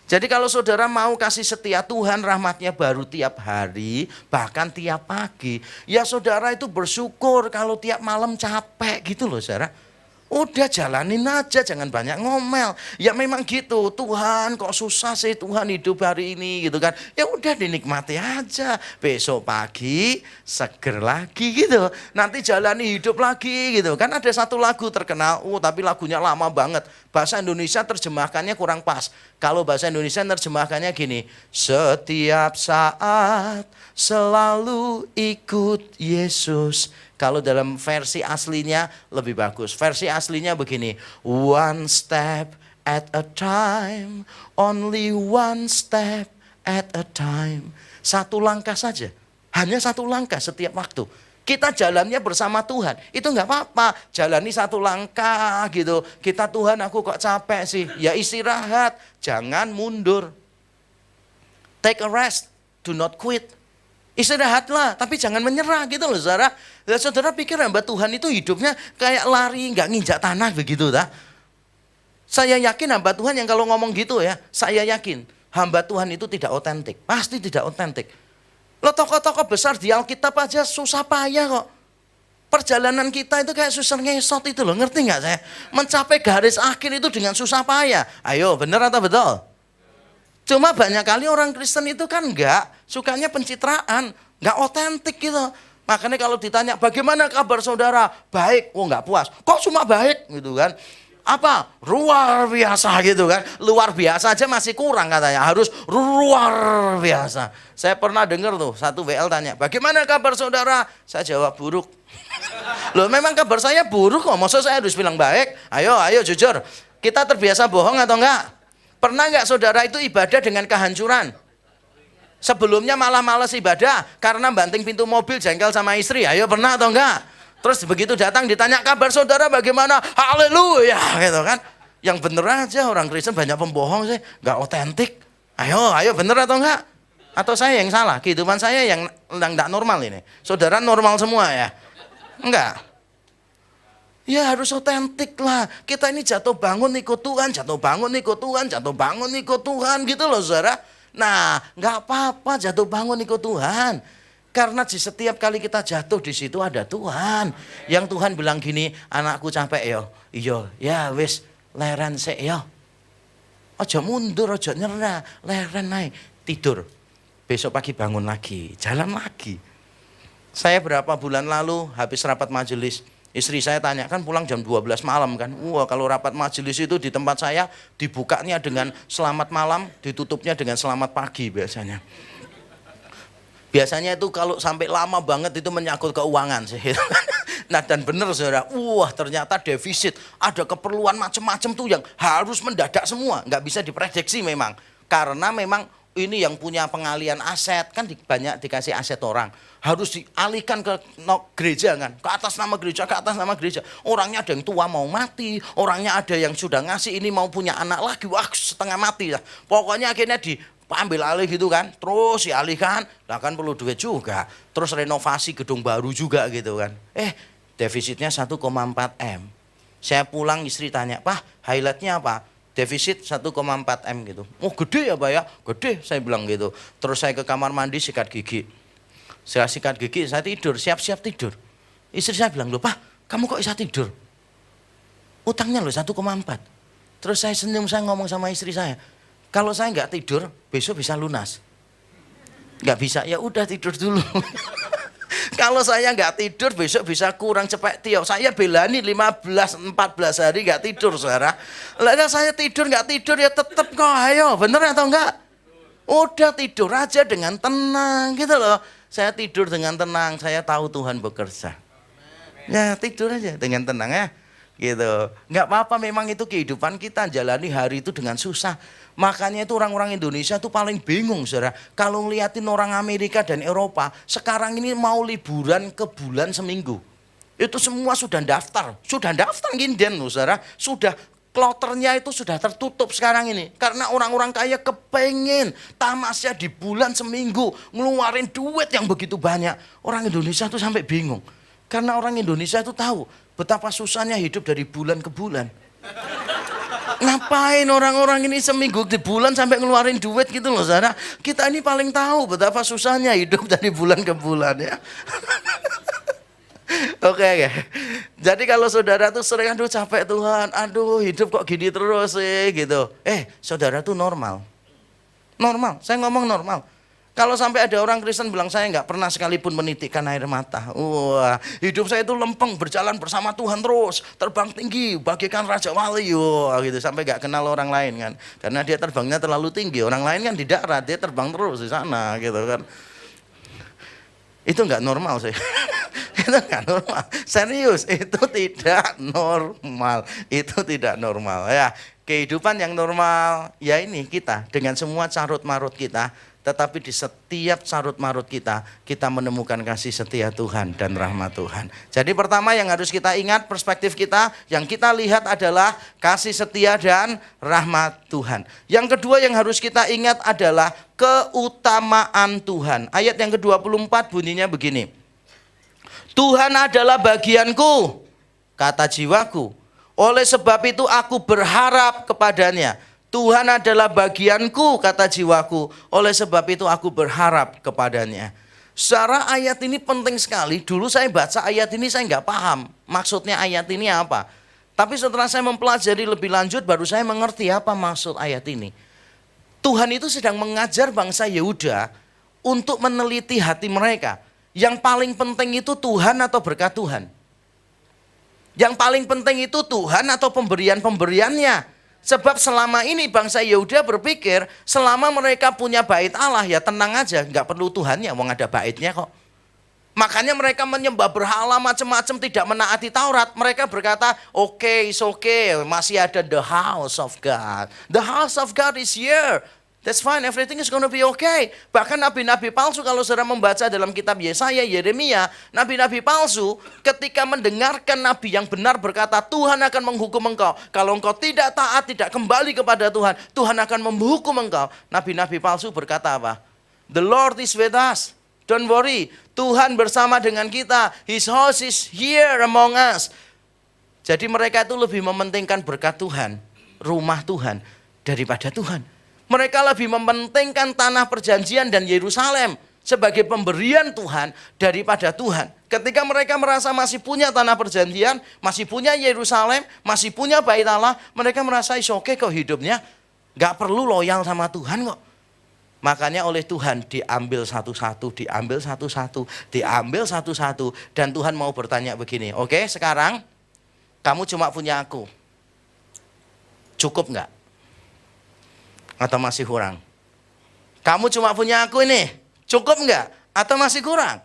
Jadi kalau saudara mau kasih setia Tuhan, rahmatnya baru tiap hari, bahkan tiap pagi, ya saudara itu bersyukur kalau tiap malam capek gitu loh, saudara. Udah jalanin aja, jangan banyak ngomel. Ya memang gitu, Tuhan kok susah sih Tuhan hidup hari ini gitu kan. Ya udah dinikmati aja. Besok pagi seger lagi gitu. Nanti jalani hidup lagi gitu. Kan ada satu lagu terkenal, tapi lagunya lama banget. Bahasa Indonesia terjemahkannya kurang pas. Kalau bahasa Indonesia terjemahkannya gini, setiap saat selalu ikut Yesus. Kalau dalam versi aslinya lebih bagus. Versi aslinya begini, one step at a time, only one step at a time. Satu langkah saja, hanya satu langkah setiap waktu. Kita jalannya bersama Tuhan, itu nggak apa-apa. Jalani satu langkah gitu. Kita, Tuhan aku kok capek sih. Ya istirahat, jangan mundur. Take a rest, do not quit. Istirahatlah, tapi jangan menyerah gitu loh saudara. Dan saudara pikir hamba Tuhan itu hidupnya kayak lari, nggak nginjak tanah begitu tak? Saya yakin hamba Tuhan yang kalau ngomong gitu ya, saya yakin hamba Tuhan itu tidak otentik. Pasti tidak otentik. Lo tokoh-tokoh besar di Alkitab aja susah payah kok. Perjalanan kita itu kayak susah ngesot itu loh, ngerti nggak saya? Mencapai garis akhir itu dengan susah payah. Ayo, bener atau betul? Cuma banyak kali orang Kristen itu kan enggak, sukanya pencitraan, enggak otentik gitu. Makanya kalau ditanya, bagaimana kabar saudara? Baik, oh enggak puas. Kok cuma baik gitu kan? Apa? Luar biasa gitu kan. Luar biasa aja masih kurang katanya, harus luar biasa. Saya pernah dengar tuh, satu WL tanya, bagaimana kabar saudara? Saya jawab buruk. Loh memang kabar saya buruk kok, masa saya harus bilang baik? Ayo jujur, kita terbiasa bohong atau enggak? Pernah nggak saudara itu ibadah dengan kehancuran? Sebelumnya malah malas ibadah karena banting pintu mobil jengkel sama istri. Ayo pernah atau enggak? Terus begitu datang ditanya kabar saudara bagaimana? Haleluya gitu kan. Yang bener aja orang Kristen banyak pembohong sih. Nggak otentik. Ayo bener atau enggak? Atau saya yang salah? Kehidupan saya yang enggak normal ini. Saudara normal semua ya? Enggak. Ya harus otentik lah. Kita ini jatuh bangun ikut Tuhan, jatuh bangun ikut Tuhan, jatuh bangun ikut Tuhan gitu loh saudara. Nah gak apa-apa jatuh bangun ikut Tuhan. Karena di setiap kali kita jatuh di situ ada Tuhan. Yang Tuhan bilang gini, anakku capek yo. Iyo, ya wis leren sik yo. Ojo mundur, ojo nyerah, leren naik. Tidur. Besok pagi bangun lagi, jalan lagi. Saya berapa bulan lalu habis rapat majelis. Istri saya tanya, kan pulang jam 12 malam kan. Wah kalau rapat majelis itu di tempat saya dibukanya dengan selamat malam, ditutupnya dengan selamat pagi biasanya. Biasanya itu kalau sampai lama banget itu menyangkut keuangan sih. Nah dan benar saudara, wah ternyata defisit, ada keperluan macam-macam tuh yang harus mendadak semua. Nggak bisa diprediksi memang. Karena memang ini yang punya pengalian aset, kan banyak dikasih aset orang. Harus dialihkan ke gereja kan, ke atas nama gereja, ke atas nama gereja. Orangnya ada yang tua mau mati, orangnya ada yang sudah ngasih ini mau punya anak lagi, wah setengah mati lah. Pokoknya akhirnya diambil alih gitu kan, terus dialihkan, lah kan perlu duit juga. Terus renovasi gedung baru juga gitu kan. Defisitnya 1,4 M. Saya pulang istri tanya, Pak highlightnya apa? Defisit 1,4 M gitu. Oh gede ya Pak ya? Gede saya bilang gitu. Terus saya ke kamar mandi sikat gigi. Saya sikat gigi, saya tidur, siap-siap tidur. Istri saya bilang, loh Pak, kamu kok bisa tidur? Utangnya loh 1,4. Terus saya senyum, saya ngomong sama istri saya, kalau saya nggak tidur, besok bisa lunas. Nggak bisa, ya udah tidur dulu. Kalau saya nggak tidur, besok bisa kurang cepet tiap. Saya belani 15-14 hari nggak tidur, saudara. Lalu saya tidur nggak tidur ya tetap kok, ayo, bener atau enggak? Udah tidur aja dengan tenang gitu loh. Saya tidur dengan tenang, saya tahu Tuhan bekerja. Ya tidur aja dengan tenang ya. Gitu. Nggak apa-apa memang itu kehidupan kita, jalani hari itu dengan susah. Makanya itu orang-orang Indonesia itu paling bingung saudara. Kalau ngeliatin orang Amerika dan Eropa, sekarang ini mau liburan ke bulan seminggu. Itu semua sudah daftar ginden loh saudara. Sudah kloternya itu sudah tertutup sekarang ini. Karena orang-orang kaya kepengen tamasya di bulan seminggu. Ngeluarin duit yang begitu banyak. Orang Indonesia tuh sampai bingung. Karena orang Indonesia itu tahu betapa susahnya hidup dari bulan ke bulan. Ngapain orang-orang ini seminggu di bulan sampai ngeluarin duit gitu loh saudara. Kita ini paling tahu betapa susahnya hidup dari bulan ke bulan ya. Oke. Jadi kalau saudara tuh sering aduh capek Tuhan, aduh hidup kok gini terus sih gitu. Saudara tuh normal. Normal, saya ngomong normal. Kalau sampai ada orang Kristen bilang saya nggak pernah sekalipun menitikkan air mata. Wah, hidup saya itu lempeng berjalan bersama Tuhan terus, terbang tinggi, bagaikan Raja Wali, wah gitu sampai nggak kenal orang lain kan. Karena dia terbangnya terlalu tinggi, orang lain kan di darat, dia terbang terus di sana gitu kan. Itu nggak normal sih. Itu nggak normal. Serius, itu tidak normal. Itu tidak normal ya. Kehidupan yang normal, ya ini kita dengan semua carut marut kita, tetapi di setiap carut marut kita menemukan kasih setia Tuhan dan rahmat Tuhan. Jadi pertama yang harus kita ingat, perspektif kita, yang kita lihat adalah kasih setia dan rahmat Tuhan. Yang kedua yang harus kita ingat adalah keutamaan Tuhan. Ayat yang ke-24 bunyinya begini. Tuhan adalah bagianku, kata jiwaku. Oleh sebab itu aku berharap kepadanya. Tuhan adalah bagianku, kata jiwaku. Oleh sebab itu aku berharap kepadanya. Secara ayat ini penting sekali. Dulu saya baca ayat ini saya nggak paham maksudnya ayat ini apa. Tapi setelah saya mempelajari lebih lanjut baru saya mengerti apa maksud ayat ini. Tuhan itu sedang mengajar bangsa Yehuda untuk meneliti hati mereka. Yang paling penting itu Tuhan atau berkat Tuhan. Yang paling penting itu Tuhan atau pemberian-pemberiannya. Sebab selama ini bangsa Yehuda berpikir selama mereka punya bait Allah ya tenang aja, nggak perlu Tuhannya, mau ada baitnya kok. Makanya mereka menyembah berhala macam-macam, tidak menaati Taurat. Mereka berkata, it's okay, masih ada the house of God. The house of God is here. That's fine, everything is going to be okay. Bahkan nabi-nabi palsu kalau saudara membaca dalam kitab Yesaya, Yeremia, nabi-nabi palsu ketika mendengarkan nabi yang benar berkata, Tuhan akan menghukum engkau. Kalau engkau tidak taat, tidak kembali kepada Tuhan, Tuhan akan menghukum engkau. Nabi-nabi palsu berkata apa? The Lord is with us. Don't worry, Tuhan bersama dengan kita. His house is here among us. Jadi mereka itu lebih mementingkan berkat Tuhan, rumah Tuhan, daripada Tuhan. Mereka lebih mementingkan tanah perjanjian dan Yerusalem sebagai pemberian Tuhan daripada Tuhan. Ketika mereka merasa masih punya tanah perjanjian, masih punya Yerusalem, masih punya bait Allah, mereka merasa oke kok hidupnya, gak perlu loyal sama Tuhan kok. Makanya oleh Tuhan diambil satu-satu, diambil satu-satu, diambil satu-satu. Dan Tuhan mau bertanya begini, oke sekarang kamu cuma punya aku, cukup gak? Atau masih kurang? Kamu cuma punya aku ini, cukup enggak? Atau masih kurang?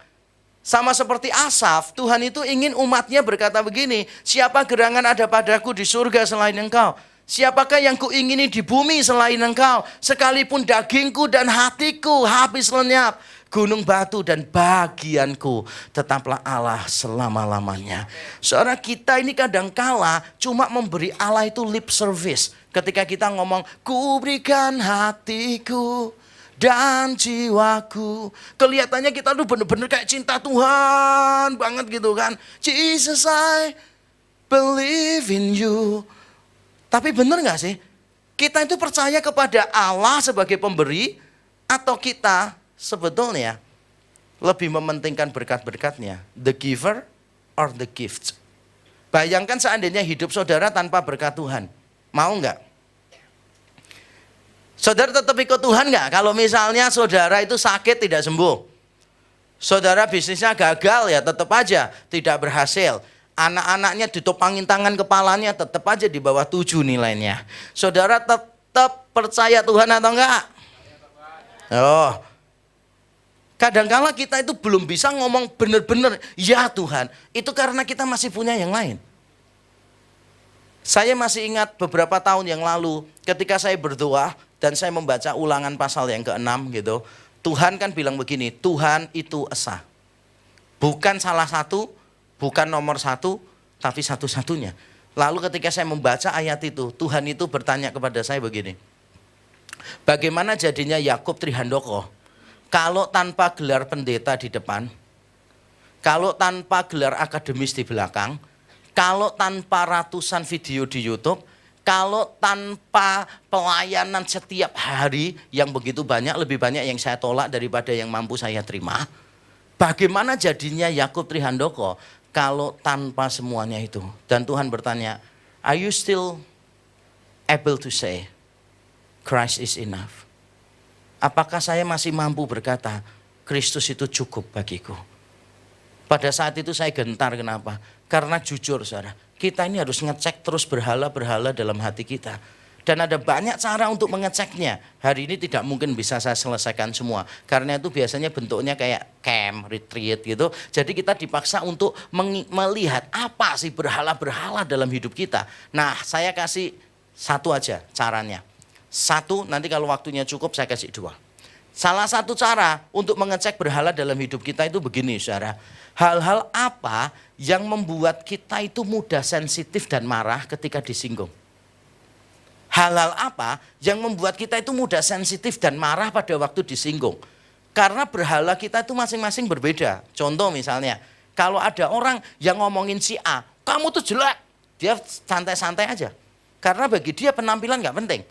Sama seperti Asaf, Tuhan itu ingin umatnya berkata begini, siapa gerangan ada padaku di surga selain engkau? Siapakah yang kuingini di bumi selain engkau? Sekalipun dagingku dan hatiku habis lenyap, gunung batu dan bagianku tetaplah Allah selama-lamanya. Saudara, kita ini kadangkala cuma memberi Allah itu lip service. Ketika kita ngomong, ku berikan hatiku dan jiwaku. Kelihatannya kita tuh bener-bener kayak cinta Tuhan banget gitu kan. Jesus, I believe in you. Tapi bener gak sih? Kita itu percaya kepada Allah sebagai pemberi, atau kita sebetulnya lebih mementingkan berkat-berkatnya? The giver or the gift? Bayangkan seandainya hidup saudara tanpa berkat Tuhan. Mau nggak? Saudara tetap ikut Tuhan nggak? Kalau misalnya saudara itu sakit tidak sembuh, saudara bisnisnya gagal ya tetap aja tidak berhasil. Anak-anaknya ditopangin tangan kepalanya tetap aja di bawah 7 nilainya. Saudara tetap percaya Tuhan atau enggak? Oh, kadang-kala kita itu belum bisa ngomong benar-benar ya Tuhan. Itu karena kita masih punya yang lain. Saya masih ingat beberapa tahun yang lalu ketika saya berdoa dan saya membaca Ulangan pasal yang ke-6 gitu. Tuhan kan bilang begini, Tuhan itu esa. Bukan salah satu, bukan nomor satu, tapi satu-satunya. Lalu ketika saya membaca ayat itu, Tuhan itu bertanya kepada saya begini. Bagaimana jadinya Yakub Trihandoko kalau tanpa gelar pendeta di depan, kalau tanpa gelar akademis di belakang, kalau tanpa ratusan video di YouTube, kalau tanpa pelayanan setiap hari yang begitu banyak, lebih banyak yang saya tolak daripada yang mampu saya terima. Bagaimana jadinya Yakub Trihandoko kalau tanpa semuanya itu? Dan Tuhan bertanya, are you still able to say, Christ is enough? Apakah saya masih mampu berkata, Kristus itu cukup bagiku? Pada saat itu saya gentar, kenapa? Karena jujur saudara, kita ini harus ngecek terus berhala-berhala dalam hati kita. Dan ada banyak cara untuk mengeceknya. Hari ini tidak mungkin bisa saya selesaikan semua. Karena itu biasanya bentuknya kayak camp, retreat gitu. Jadi kita dipaksa untuk melihat apa sih berhala-berhala dalam hidup kita. Nah, saya kasih Satu aja caranya. Satu, nanti kalau waktunya cukup saya kasih dua. Salah satu cara untuk mengecek berhala dalam hidup kita itu begini, saudara. Hal-hal apa yang membuat kita itu mudah sensitif dan marah ketika disinggung? Hal-hal apa yang membuat kita itu mudah sensitif dan marah pada waktu disinggung? Karena berhala kita itu masing-masing berbeda. Contoh misalnya, kalau ada orang yang ngomongin si A, kamu tuh jelek, dia santai-santai aja. Karena bagi dia penampilan nggak penting.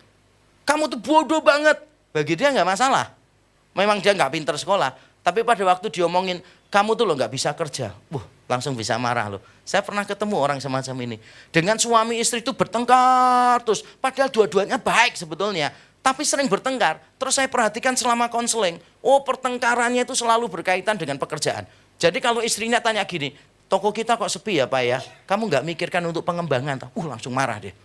Kamu tuh bodoh banget, bagi dia nggak masalah. Memang dia nggak pinter sekolah, tapi pada waktu diomongin, kamu tuh lo nggak bisa kerja, langsung bisa marah loh. Saya pernah ketemu orang semacam ini. Dengan suami istri itu bertengkar terus, padahal dua-duanya baik sebetulnya, tapi sering bertengkar. Terus saya perhatikan selama konseling, pertengkarannya itu selalu berkaitan dengan pekerjaan. Jadi kalau istrinya tanya gini, toko kita kok sepi ya Pak ya, kamu nggak mikirkan untuk pengembangan? Langsung marah dia.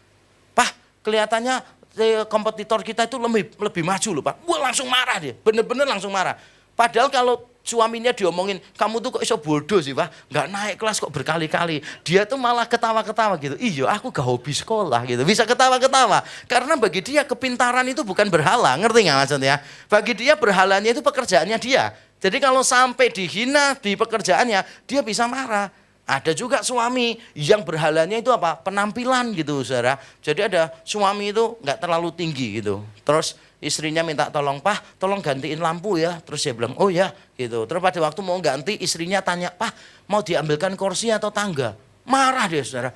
Pak, kelihatannya kompetitor kita itu lebih maju loh Pak. Langsung marah dia, bener-bener langsung marah. Padahal kalau suaminya diomongin, kamu tuh kok iso bodoh sih Pak, nggak naik kelas kok berkali-kali. Dia tuh malah ketawa-ketawa gitu. Iya, aku gak hobi sekolah gitu. Bisa ketawa-ketawa. Karena bagi dia kepintaran itu bukan berhala, ngerti nggak maksudnya? Bagi dia berhalanya itu pekerjaannya dia. Jadi kalau sampai dihina di pekerjaannya, dia bisa marah. Ada juga suami yang berhalanya itu apa? Penampilan gitu, saudara. Jadi ada suami itu nggak terlalu tinggi gitu. Terus istrinya minta tolong, Pak, tolong gantiin lampu ya. Terus dia bilang, oh ya, gitu. Terus pada waktu mau ganti, istrinya tanya, Pak, mau diambilkan kursi atau tangga? Marah dia, saudara.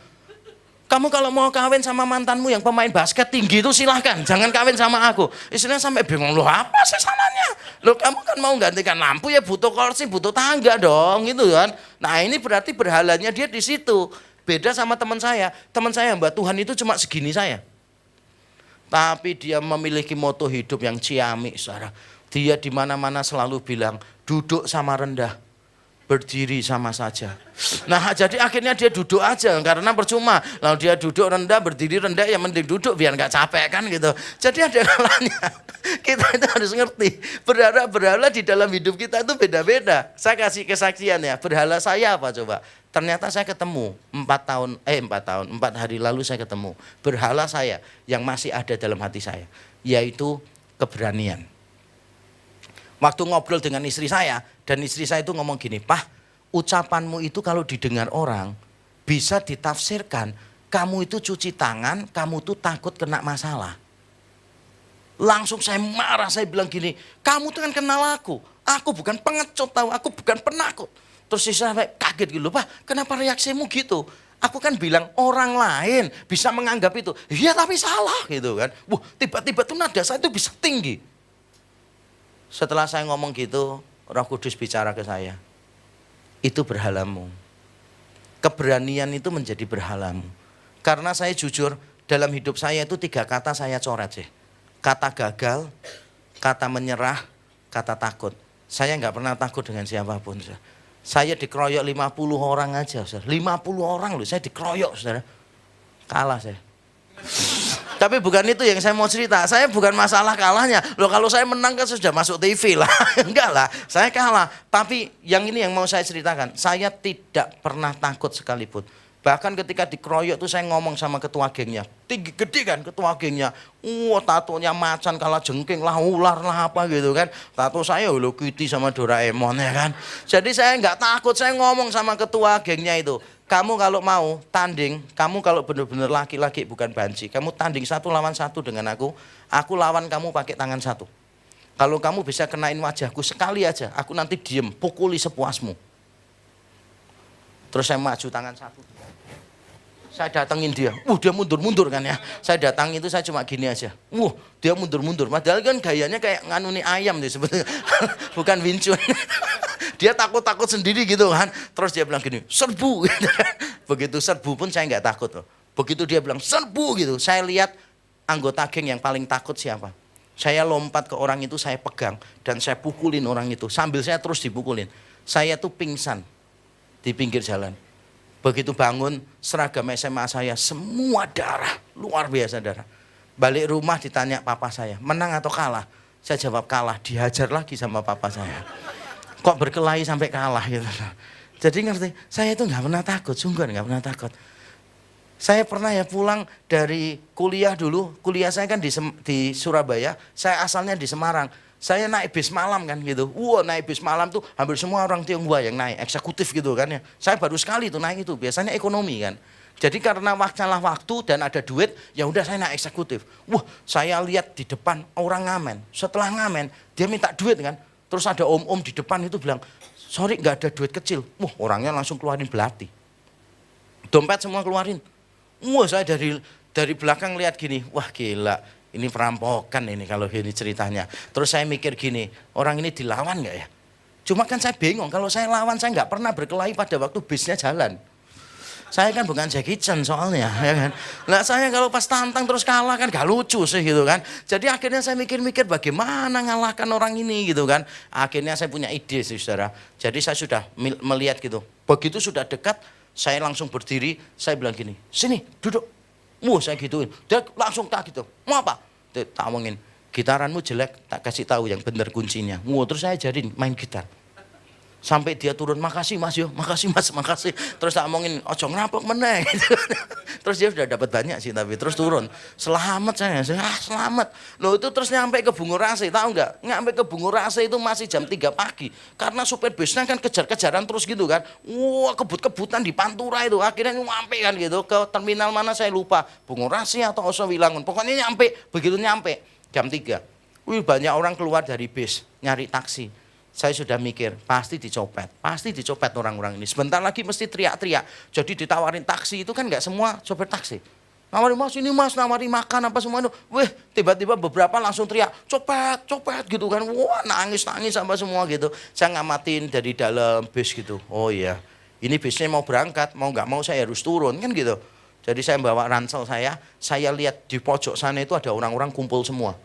Kamu kalau mau kawin sama mantanmu yang pemain basket tinggi itu silahkan, jangan kawin sama aku. Istrinya sampai bingung, loh apa sih salahnya? Loh kamu kan mau gantikan lampu ya butuh kursi, butuh tangga dong gitu kan. Nah ini berarti berhalanya dia di situ. Beda sama teman saya Mbak, Tuhan itu cuma segini saya. Tapi dia memiliki moto hidup yang ciamik, saudara. Dia di mana-mana selalu bilang, duduk sama rendah, berdiri sama saja. Nah jadi akhirnya dia duduk aja karena percuma. Lalu dia duduk rendah, berdiri rendah, ya mending duduk biar nggak capek kan gitu. Jadi ada kalanya kita itu harus ngerti berhala di dalam hidup kita itu beda-beda. Saya kasih kesaksian ya, berhala saya apa coba? Ternyata saya ketemu 4 hari lalu saya ketemu berhala saya yang masih ada dalam hati saya, yaitu keberanian. Waktu ngobrol dengan istri saya, dan istri saya itu ngomong gini, Pak, ucapanmu itu kalau didengar orang, bisa ditafsirkan, kamu itu cuci tangan, kamu tuh takut kena masalah. Langsung saya marah, saya bilang gini, kamu tuh kan kenal aku bukan pengecut tahu, aku bukan penakut. Terus istri saya kaget gitu, Pak, kenapa reaksimu gitu? Aku kan bilang orang lain bisa menganggap itu, iya tapi salah gitu kan. Tiba-tiba tuh nada saya itu bisa tinggi. Setelah saya ngomong gitu, Roh Kudus bicara ke saya, itu berhalamu. Keberanian itu menjadi berhalamu. Karena saya jujur, dalam hidup saya itu 3 kata saya coret sih. Kata gagal, kata menyerah, kata takut. Saya nggak pernah takut dengan siapapun. Saya dikeroyok 50 orang aja, saudara. 50 orang loh, saya dikeroyok, saudara. Kalah saya. Tapi bukan itu yang saya mau cerita. Saya bukan masalah kalahnya. Loh kalau saya menang kan sudah masuk TV lah. Enggak lah, saya kalah. Tapi yang ini yang mau saya ceritakan. Saya tidak pernah takut sekalipun. Bahkan ketika dikeroyok tuh saya ngomong sama ketua gengnya. Tinggi gede kan ketua gengnya. Tatonya macan kalah jengking lah, ular lah apa gitu kan. Tato saya Hello Kitty sama Doraemon ya kan. Jadi saya nggak takut, saya ngomong sama ketua gengnya itu. Kamu kalau mau tanding, kamu kalau benar-benar laki-laki bukan banci, kamu tanding 1 lawan 1 dengan aku lawan kamu pakai tangan 1. Kalau kamu bisa kenain wajahku sekali aja, aku nanti diem, pukuli sepuasmu. Terus saya maju tangan 1. Saya datangin dia, dia mundur-mundur kan ya. Saya datang itu saya cuma gini aja, dia mundur-mundur. Padahal kan gayanya kayak nganuni ayam deh sebetulnya, bukan Wing Chun. Dia takut-takut sendiri gitu kan. Terus dia bilang gini, serbu. Begitu serbu pun saya nggak takut loh. Begitu dia bilang serbu gitu, saya lihat anggota geng yang paling takut siapa. Saya lompat ke orang itu, saya pegang dan saya pukulin orang itu. Sambil saya terus dipukulin. Saya tuh pingsan di pinggir jalan. Begitu bangun, seragam SMA saya semua darah, luar biasa darah. Balik rumah ditanya papa saya, menang atau kalah? Saya jawab kalah, dihajar lagi sama papa saya. Kok berkelahi sampai kalah gitu. Jadi ngerti, saya itu nggak pernah takut, sungguh nggak pernah takut. Saya pernah ya pulang dari kuliah dulu, kuliah saya kan di Surabaya, saya asalnya di Semarang. Saya naik bis malam kan gitu. Wah, naik bis malam tuh hampir semua orang Tionghoa yang naik, eksekutif gitu kan ya. Saya baru sekali tuh naik itu, biasanya ekonomi kan. Jadi karena masalah waktu dan ada duit, ya udah saya naik eksekutif. Wah, saya lihat di depan orang ngamen. Setelah ngamen, dia minta duit kan. Terus ada om-om di depan itu bilang, sorry nggak ada duit kecil. Wah, orangnya langsung keluarin belati. Dompet semua keluarin. Wah, saya dari belakang lihat gini, wah gila, ini perampokan ini kalau gini ceritanya. Terus saya mikir gini, orang ini dilawan nggak ya? Cuma kan saya bingung, kalau saya lawan saya nggak pernah berkelahi pada waktu bisnya jalan. Saya kan bukan Jackie Chan soalnya, ya kan. Nah saya kalau pas tantang terus kalah kan gak lucu sih gitu kan. Jadi akhirnya saya mikir-mikir bagaimana ngalahkan orang ini gitu kan. Akhirnya saya punya ide sih saudara. Jadi saya sudah melihat gitu. Begitu sudah dekat, saya langsung berdiri, saya bilang gini, sini duduk. Saya gituin. Dia langsung tak gitu. Mau apa? Dia tak omongin, gitaranmu jelek, tak kasih tahu yang benar kuncinya. Terus saya ajarin main gitar. Sampai dia turun, makasih mas yo, makasih mas, makasih. Terus tak omongin, ojo ngerampok meneh. Terus dia sudah dapat banyak sih tapi terus turun. Selamat saya selamat. Loh itu terus nyampe ke Bungurasi, tahu nggak? Nyampe ke Bungurasi itu masih jam 3 pagi. Karena supir busnya kan kejar-kejaran terus gitu kan. Wah kebut-kebutan di Pantura itu. Akhirnya nyampe kan gitu ke terminal mana saya lupa. Bungurasi atau Osowilangun. Pokoknya nyampe, begitu nyampe jam 3. Banyak orang keluar dari bis, nyari taksi. Saya sudah mikir, pasti dicopet orang-orang ini. Sebentar lagi mesti teriak-teriak. Jadi ditawarin taksi itu kan nggak semua sopir taksi. Nawarin mas, ini mas, nawarin makan apa semua itu. Tiba-tiba beberapa langsung teriak, copet gitu kan. Wah nangis apa semua gitu. Saya ngamatin dari dalam bis gitu. Oh iya, ini bisnya mau berangkat, mau nggak mau saya harus turun kan gitu. Jadi saya bawa ransel saya lihat di pojok sana itu ada orang-orang kumpul semua.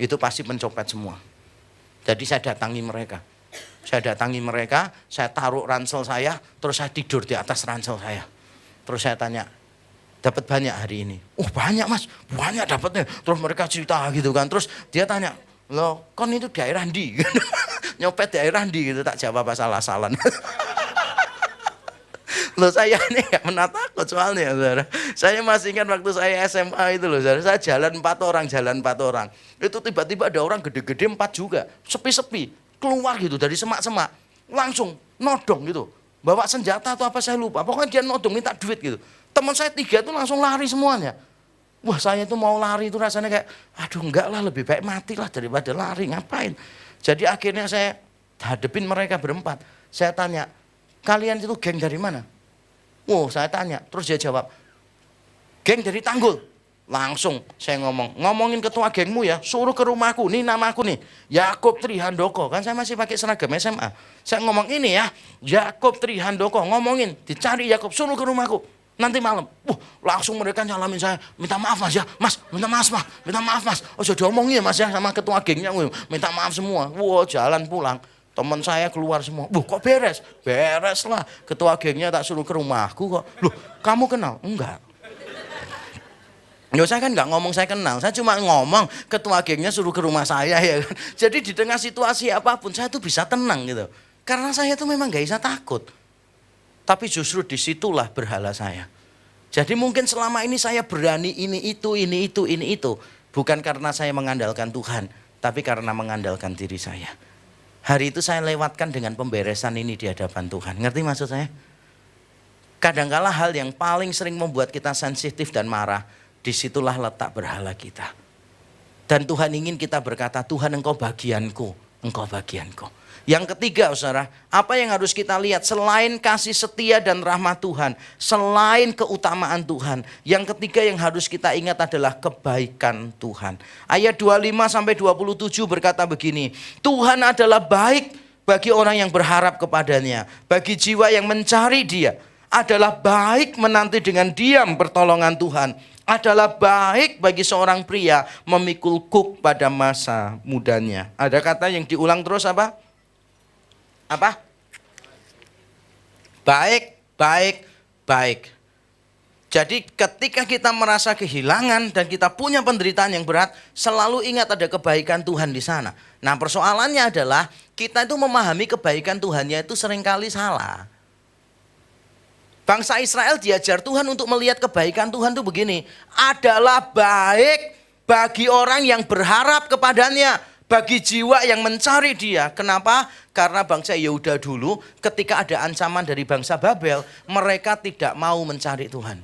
Itu pasti pencopet semua. Jadi saya datangi mereka, saya taruh ransel saya, terus saya tidur di atas ransel saya. Terus saya tanya, dapat banyak hari ini? Banyak mas, banyak dapatnya. Terus mereka cerita gitu kan, terus dia tanya, loh kon itu daerah ndi? Nyopet daerah ndi gitu, tak jawab asal-asalan. Loh saya ini gak pernah takut soalnya saudara. Saya masih ingat waktu saya SMA itu loh saudara. Saya jalan 4 orang. Itu tiba-tiba ada orang gede-gede 4 juga. Sepi-sepi. Keluar gitu dari semak-semak. Langsung nodong gitu. Bawa senjata atau apa saya lupa. Pokoknya dia nodong minta duit gitu. Teman saya 3 itu langsung lari semuanya. Wah saya itu mau lari itu rasanya kayak, aduh enggak lah lebih baik matilah daripada lari. Ngapain? Jadi akhirnya saya hadepin mereka berempat. Saya tanya, kalian itu geng dari mana? Saya tanya, terus dia jawab, geng dari Tanggul. Langsung saya ngomongin ketua gengmu ya, suruh ke rumahku, nih namaku nih, Yakob Trihandoko. Kan saya masih pakai seragam SMA. Saya ngomong ini ya, Yakob Trihandoko, ngomongin, dicari Yakob, suruh ke rumahku. Nanti malam, langsung mereka nyalamin saya, minta maaf mas ya, mas, minta maaf mas. Jadi omongin ya mas ya sama ketua gengnya, minta maaf semua. Jalan pulang. Teman saya keluar semua, kok beres? Beres lah, ketua gengnya tak suruh ke rumahku kok. Loh, kamu kenal? Enggak. Saya kan nggak ngomong saya kenal, saya cuma ngomong ketua gengnya suruh ke rumah saya ya kan. Jadi di tengah situasi apapun saya tuh bisa tenang gitu. Karena saya tuh memang nggak bisa takut. Tapi justru disitulah berhala saya. Jadi mungkin selama ini saya berani ini itu. Bukan karena saya mengandalkan Tuhan, tapi karena mengandalkan diri saya. Hari itu saya lewatkan dengan pemberesan ini di hadapan Tuhan. Ngerti maksud saya? Kadangkala hal yang paling sering membuat kita sensitif dan marah, disitulah letak berhala kita. Dan Tuhan ingin kita berkata, Tuhan engkau bagianku, engkau bagianku. Yang ketiga saudara, apa yang harus kita lihat selain kasih setia dan rahmat Tuhan, selain keutamaan Tuhan, yang ketiga yang harus kita ingat adalah kebaikan Tuhan. Ayat 25-27 berkata begini, Tuhan adalah baik bagi orang yang berharap kepadanya, bagi jiwa yang mencari Dia, adalah baik menanti dengan diam pertolongan Tuhan, adalah baik bagi seorang pria memikul kuk pada masa mudanya. Ada kata yang diulang terus apa? Apa? Baik. Jadi ketika kita merasa kehilangan dan kita punya penderitaan yang berat, selalu ingat ada kebaikan Tuhan di sana. Nah persoalannya adalah kita itu memahami kebaikan Tuhannya itu seringkali salah. Bangsa Israel diajar Tuhan untuk melihat kebaikan Tuhan itu begini. Adalah baik bagi orang yang berharap kepadanya, bagi jiwa yang mencari dia. Kenapa? Karena bangsa Yehuda dulu ketika ada ancaman dari bangsa Babel, mereka tidak mau mencari Tuhan.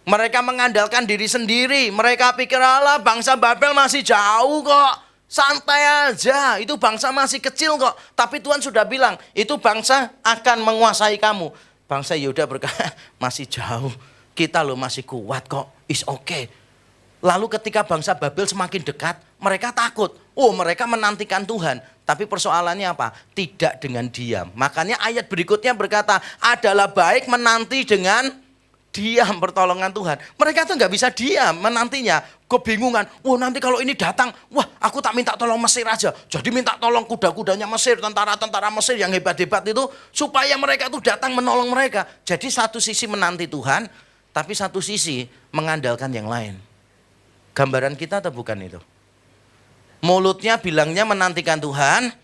Mereka mengandalkan diri sendiri. Mereka pikir, alah bangsa Babel masih jauh kok. Santai aja, itu bangsa masih kecil kok. Tapi Tuhan sudah bilang, itu bangsa akan menguasai kamu. Bangsa Yehuda berkata, masih jauh. Kita loh masih kuat kok, is okay. Lalu ketika bangsa Babel semakin dekat, mereka takut. Oh, mereka menantikan Tuhan. Tapi persoalannya apa? Tidak dengan diam. Makanya ayat berikutnya berkata, adalah baik menanti dengan diam pertolongan Tuhan. Mereka tuh nggak bisa diam menantinya. Kebingungan. Oh, nanti kalau ini datang, wah aku tak minta tolong Mesir aja. Jadi minta tolong kuda-kudanya Mesir, tentara-tentara Mesir yang hebat-hebat itu. Supaya mereka tuh datang menolong mereka. Jadi satu sisi menanti Tuhan, tapi satu sisi mengandalkan yang lain. Gambaran kita atau bukan itu? Mulutnya bilangnya menantikan Tuhan,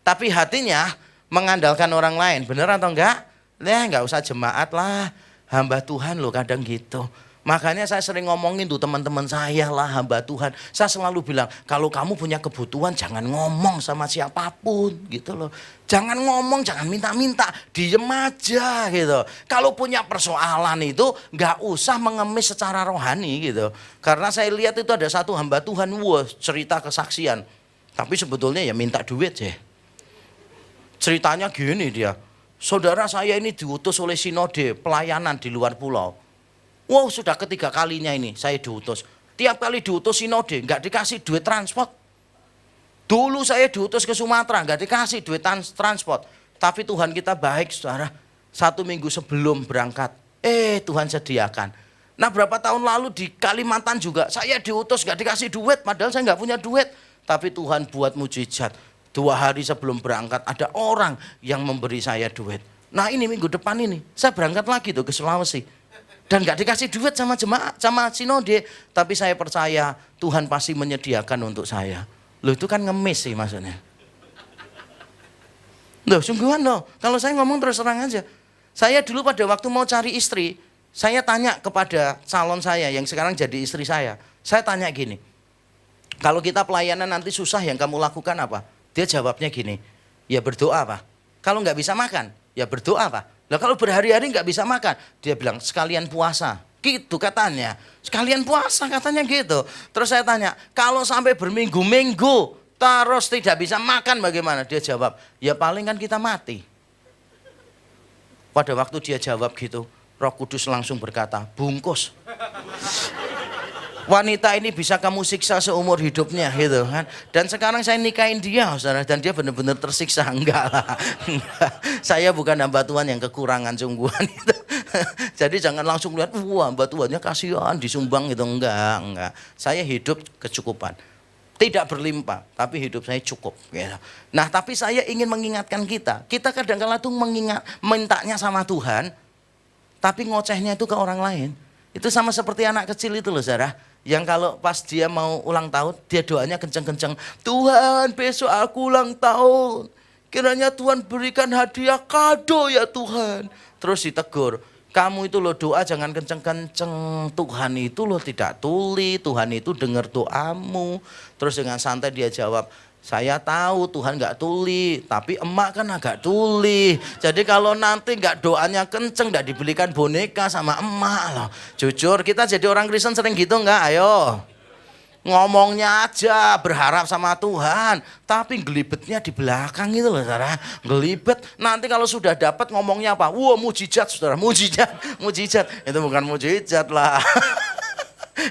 tapi hatinya mengandalkan orang lain. Benar atau enggak? Nggak usah jemaat lah. Hamba Tuhan loh kadang gitu. Makanya saya sering ngomongin tuh teman-teman saya lah hamba Tuhan. Saya selalu bilang, kalau kamu punya kebutuhan jangan ngomong sama siapapun gitu loh. Jangan ngomong, jangan minta-minta, diem aja gitu. Kalau punya persoalan itu nggak usah mengemis secara rohani gitu. Karena saya lihat itu ada satu hamba Tuhan, wah cerita kesaksian. Tapi sebetulnya ya minta duit ya. Ceritanya gini dia. Saudara saya ini diutus oleh sinode pelayanan di luar pulau. Wow, sudah ketiga kalinya ini saya diutus. Tiap kali diutus sinode nggak dikasih duit transport. Dulu saya diutus ke Sumatera nggak dikasih duit transport. Tapi Tuhan kita baik saudara. 1 minggu sebelum berangkat, Tuhan sediakan. Nah berapa tahun lalu di Kalimantan juga saya diutus nggak dikasih duit. Padahal saya nggak punya duit. Tapi Tuhan buat mujizat. 2 hari sebelum berangkat ada orang yang memberi saya duit. Nah ini minggu depan ini saya berangkat lagi tuh ke Sulawesi. Dan gak dikasih duit sama jemaat, sama sinode. Tapi saya percaya Tuhan pasti menyediakan untuk saya. Loh itu kan ngemis sih maksudnya. Loh sungguhan loh, kalau saya ngomong terus terang aja. Saya dulu pada waktu mau cari istri, saya tanya kepada calon saya yang sekarang jadi istri saya. Saya tanya gini, kalau kita pelayanan nanti susah yang kamu lakukan apa? Dia jawabnya gini, ya berdoa Pak. Kalau nggak bisa makan, ya berdoa Pak. Lah kalau berhari-hari nggak bisa makan, dia bilang sekalian puasa. Gitu katanya, sekalian puasa katanya gitu. Terus saya tanya, kalau sampai berminggu-minggu terus tidak bisa makan bagaimana? Dia jawab, ya paling kan kita mati. Pada waktu dia jawab gitu, Roh Kudus langsung berkata, bungkus. Wanita ini bisa kamu siksa seumur hidupnya gitu kan. Dan sekarang saya nikahin dia saudara, dan dia benar-benar tersiksa. Enggak lah. Enggak. Saya bukan hamba Tuhan yang kekurangan sungguhan itu. Jadi jangan langsung lihat, wah hamba Tuhannya kasihan disumbang gitu. Enggak. Saya hidup kecukupan. Tidak berlimpah, tapi hidup saya cukup gitu. Nah tapi saya ingin mengingatkan kita kadang-kadang tuh mintanya sama Tuhan, tapi ngocehnya itu ke orang lain. Itu sama seperti anak kecil itu loh saudara. Yang kalau pas dia mau ulang tahun, dia doanya kenceng-kenceng. Tuhan besok aku ulang tahun. Kiranya Tuhan berikan hadiah kado ya Tuhan. Terus ditegur. Kamu itu loh doa jangan kenceng-kenceng. Tuhan itu loh tidak tuli. Tuhan itu dengar doamu. Terus dengan santai dia jawab. Saya tahu Tuhan gak tuli, tapi emak kan agak tuli. Jadi kalau nanti gak doanya kenceng, gak dibelikan boneka sama emak loh. Jujur kita jadi orang Kristen sering gitu gak? Ayo. Ngomongnya aja berharap sama Tuhan, tapi gelibetnya di belakang itu loh saudara. Gelibet, nanti kalau sudah dapat ngomongnya apa? Wah mujizat saudara, mujizat. Itu bukan mujizat lah.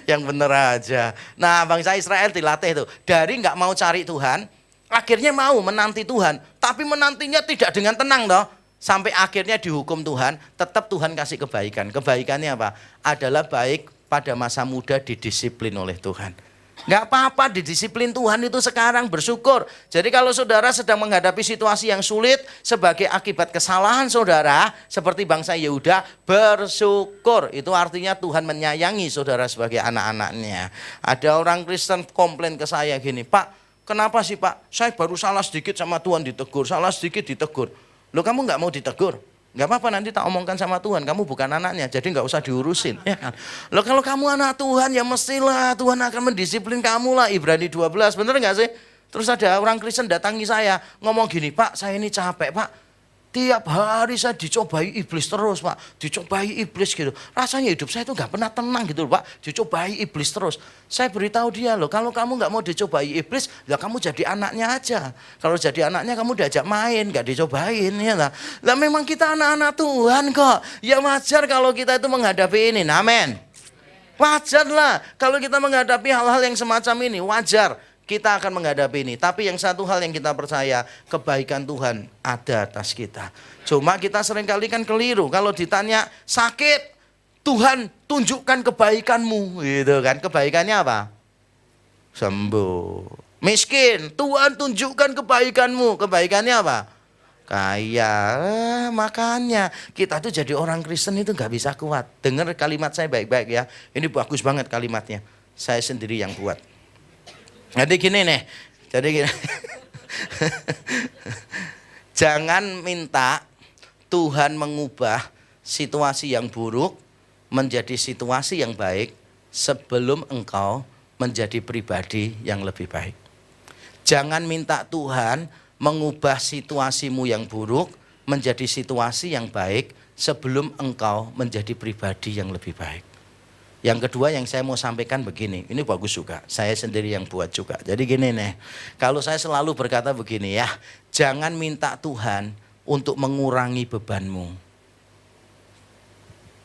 Yang bener aja. Nah bangsa Israel dilatih tuh. Dari nggak mau cari Tuhan, akhirnya mau menanti Tuhan. Tapi menantinya tidak dengan tenang toh. Sampai akhirnya dihukum Tuhan, tetap Tuhan kasih kebaikan. Kebaikannya apa? Adalah baik pada masa muda didisiplin oleh Tuhan. Nggak apa-apa didisiplin Tuhan itu sekarang, bersyukur. Jadi kalau saudara sedang menghadapi situasi yang sulit sebagai akibat kesalahan saudara, seperti bangsa Yehuda, bersyukur. Itu artinya Tuhan menyayangi saudara sebagai anak-anaknya. Ada orang Kristen komplain ke saya gini, Pak, kenapa sih Pak? Saya baru salah sedikit sama Tuhan ditegur, salah sedikit ditegur. Loh kamu nggak mau ditegur? Nggak apa-apa, nanti tak omongkan sama Tuhan, kamu bukan anaknya, jadi nggak usah diurusin. Ya kan? Loh kalau kamu anak Tuhan, ya mestilah Tuhan akan mendisiplin kamu lah. Ibrani 12, bener nggak sih? Terus ada orang Kristen datangi saya, ngomong gini, Pak, saya ini capek, Pak. Tiap hari saya dicobai iblis terus, Pak. Dicobai iblis gitu. Rasanya hidup saya itu nggak pernah tenang gitu, Pak. Dicobai iblis terus. Saya beritahu dia, loh, kalau kamu nggak mau dicobai iblis, ya kamu jadi anaknya aja. Kalau jadi anaknya kamu diajak main, nggak dicobain, ya lah. Lah memang kita anak-anak Tuhan kok. Ya wajar kalau kita itu menghadapi ini, amin. Wajar lah kalau kita menghadapi hal-hal yang semacam ini, wajar. Kita akan menghadapi ini. Tapi yang satu hal yang kita percaya, kebaikan Tuhan ada atas kita. Cuma kita seringkali kan keliru. Kalau ditanya sakit, Tuhan tunjukkan kebaikanmu. Gitu kan. Kebaikannya apa? Sembuh. Miskin, Tuhan tunjukkan kebaikanmu. Kebaikannya apa? Kaya. Makanya kita tuh jadi orang Kristen itu gak bisa kuat. Dengar kalimat saya baik-baik ya. Ini bagus banget kalimatnya. Saya sendiri yang buat. Jadi gini nih, jangan minta Tuhan mengubah situasi yang buruk menjadi situasi yang baik sebelum engkau menjadi pribadi yang lebih baik. Jangan minta Tuhan mengubah situasimu yang buruk menjadi situasi yang baik sebelum engkau menjadi pribadi yang lebih baik. Yang kedua yang saya mau sampaikan begini, ini bagus juga, saya sendiri yang buat juga. Jadi gini nih, kalau saya selalu berkata begini ya, jangan minta Tuhan untuk mengurangi bebanmu,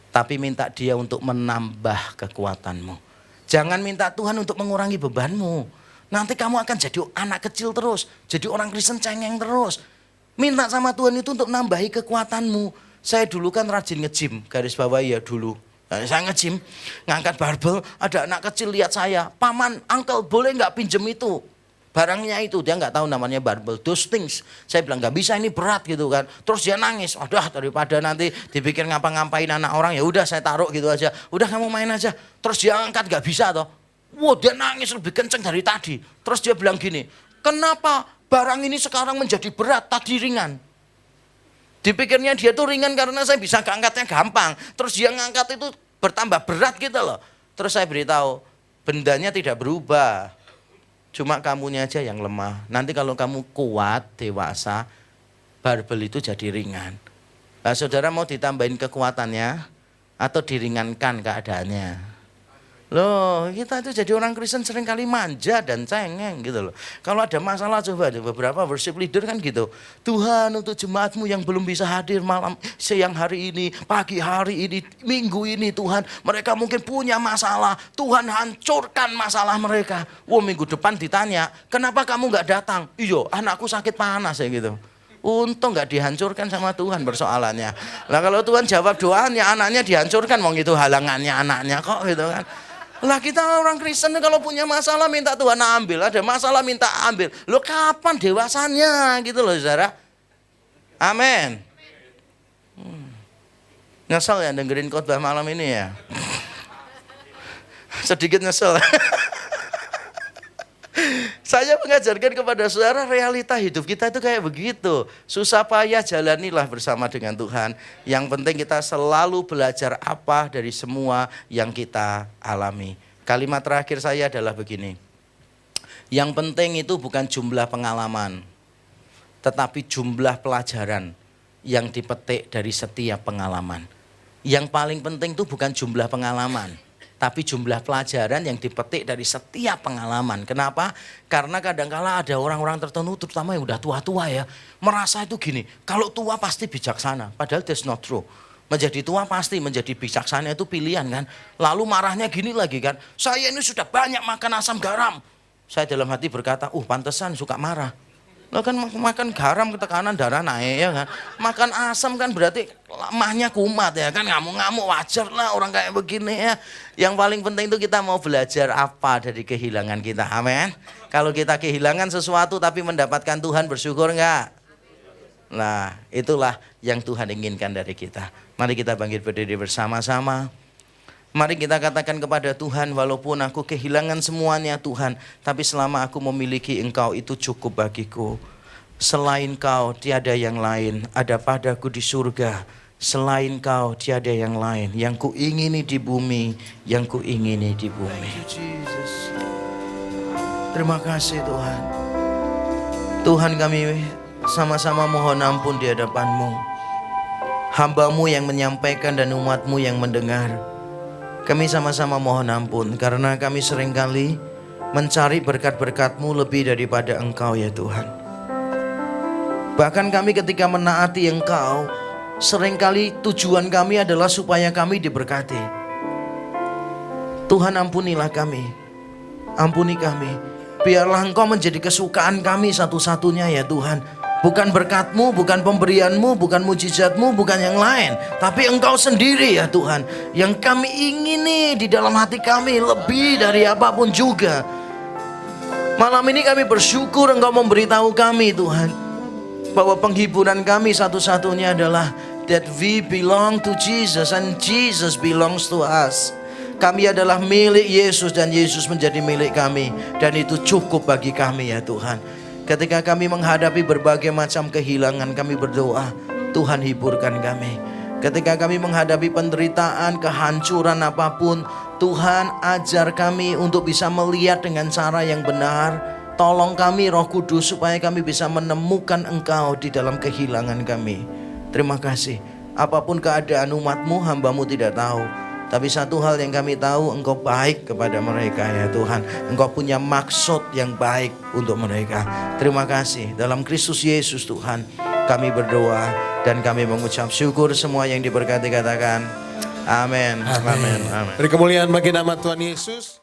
tapi minta Dia untuk menambah kekuatanmu. Jangan minta Tuhan untuk mengurangi bebanmu, nanti kamu akan jadi anak kecil terus, jadi orang Kristen cengeng terus. Minta sama Tuhan itu untuk nambahi kekuatanmu. Saya dulu kan rajin nge-gym, garis bawahi ya dulu. Saya nge-gym, ngangkat barbel, ada anak kecil lihat saya, paman, uncle boleh nggak pinjem itu? Barangnya itu, dia nggak tahu namanya barbel, those things. Saya bilang nggak bisa, ini berat gitu kan. Terus dia nangis, udah daripada nanti dipikir ngapa-ngapain anak orang, ya udah saya taruh gitu aja. Udah kamu main aja. Terus dia angkat nggak bisa toh. Wow, dia nangis lebih kenceng dari tadi. Terus dia bilang gini, kenapa barang ini sekarang menjadi berat, tadi ringan? Dipikirnya dia tuh ringan karena saya bisa ngangkatnya gampang. Terus dia ngangkat itu bertambah berat gitu loh. Terus saya beritahu, bendanya tidak berubah. Cuma kamunya aja yang lemah. Nanti kalau kamu kuat, dewasa, barbel itu jadi ringan. Nah, saudara mau ditambahin kekuatannya atau diringankan keadaannya? Loh, kita itu jadi orang Kristen seringkali manja dan cengeng gitu loh. Kalau ada masalah coba ada beberapa worship leader kan gitu. Tuhan untuk jemaatmu yang belum bisa hadir malam, siang hari ini, pagi hari ini, minggu ini Tuhan. Mereka mungkin punya masalah, Tuhan hancurkan masalah mereka. Wah, minggu depan ditanya, kenapa kamu gak datang? Iyo, anakku sakit panas ya gitu. Untung gak dihancurkan sama Tuhan persoalannya. Nah kalau Tuhan jawab doanya, anaknya dihancurkan, mau gitu halangannya anaknya kok gitu kan. Lah kita orang Kristen kalau punya masalah minta Tuhan ambil, ada masalah minta ambil. Loh kapan dewasanya gitu loh saudara. Amin. Nyesel ya dengerin khotbah malam ini ya. Sedikit nyesel. Saya mengajarkan kepada saudara realita hidup kita itu kayak begitu. Susah payah jalanilah bersama dengan Tuhan. Yang penting kita selalu belajar apa dari semua yang kita alami. Kalimat terakhir saya adalah begini. Yang penting itu bukan jumlah pengalaman, tetapi jumlah pelajaran yang dipetik dari setiap pengalaman. Yang paling penting itu bukan jumlah pengalaman, tapi jumlah pelajaran yang dipetik dari setiap pengalaman. Kenapa? Karena kadang-kala ada orang-orang tertentu, terutama yang udah tua-tua ya, merasa itu gini, kalau tua pasti bijaksana. Padahal that's not true. Menjadi tua pasti, menjadi bijaksana itu pilihan kan. Lalu marahnya gini lagi kan, saya ini sudah banyak makan asam garam. Saya dalam hati berkata, pantesan suka marah. Lo kan makan garam tekanan darah naik ya kan. Makan asam kan berarti lemahnya kumat ya kan. Ngamuk-ngamuk wajar lah orang kayak begini ya. Yang paling penting itu kita mau belajar apa dari kehilangan kita. Amin. Kalau kita kehilangan sesuatu tapi mendapatkan Tuhan, bersyukur enggak? Nah itulah yang Tuhan inginkan dari kita. Mari kita bangkit berdiri bersama-sama. Mari kita katakan kepada Tuhan, walaupun aku kehilangan semuanya Tuhan, tapi selama aku memiliki Engkau itu cukup bagiku. Selain Kau tiada yang lain, ada padaku di surga Selain Kau tiada yang lain. Yang kuingini di bumi, yang kuingini di bumi. Terima kasih Tuhan. Tuhan, kami sama-sama mohon ampun di hadapan-Mu. Hamba-Mu yang menyampaikan dan umat-Mu yang mendengar. Kami sama-sama mohon ampun karena kami seringkali mencari berkat-berkat-Mu lebih daripada Engkau ya Tuhan. Bahkan kami ketika menaati Engkau, seringkali tujuan kami adalah supaya kami diberkati. Tuhan, ampunilah kami. Ampuni kami. Biarlah Engkau menjadi kesukaan kami satu-satunya ya Tuhan. Bukan berkat-Mu, bukan pemberian-Mu, bukan mujizat-Mu, bukan yang lain. Tapi Engkau sendiri ya Tuhan. Yang kami ingini di dalam hati kami lebih dari apapun juga. Malam ini kami bersyukur Engkau memberitahu kami Tuhan. Bahwa penghiburan kami satu-satunya adalah that we belong to Jesus and Jesus belongs to us. Kami adalah milik Yesus dan Yesus menjadi milik kami. Dan itu cukup bagi kami ya Tuhan. Ketika kami menghadapi berbagai macam kehilangan, kami berdoa, Tuhan hiburkan kami. Ketika kami menghadapi penderitaan, kehancuran apapun, Tuhan ajar kami untuk bisa melihat dengan cara yang benar. Tolong kami Roh Kudus supaya kami bisa menemukan Engkau di dalam kehilangan kami. Terima kasih. Apapun keadaan umat-Mu, hamba-Mu tidak tahu. Tapi satu hal yang kami tahu, Engkau baik kepada mereka ya Tuhan. Engkau punya maksud yang baik untuk mereka. Terima kasih. Dalam Kristus Yesus Tuhan, kami berdoa dan kami mengucap syukur. Semua yang diberkati katakan amin. Amin. Amin. Beri kemuliaan bagi nama Tuhan Yesus.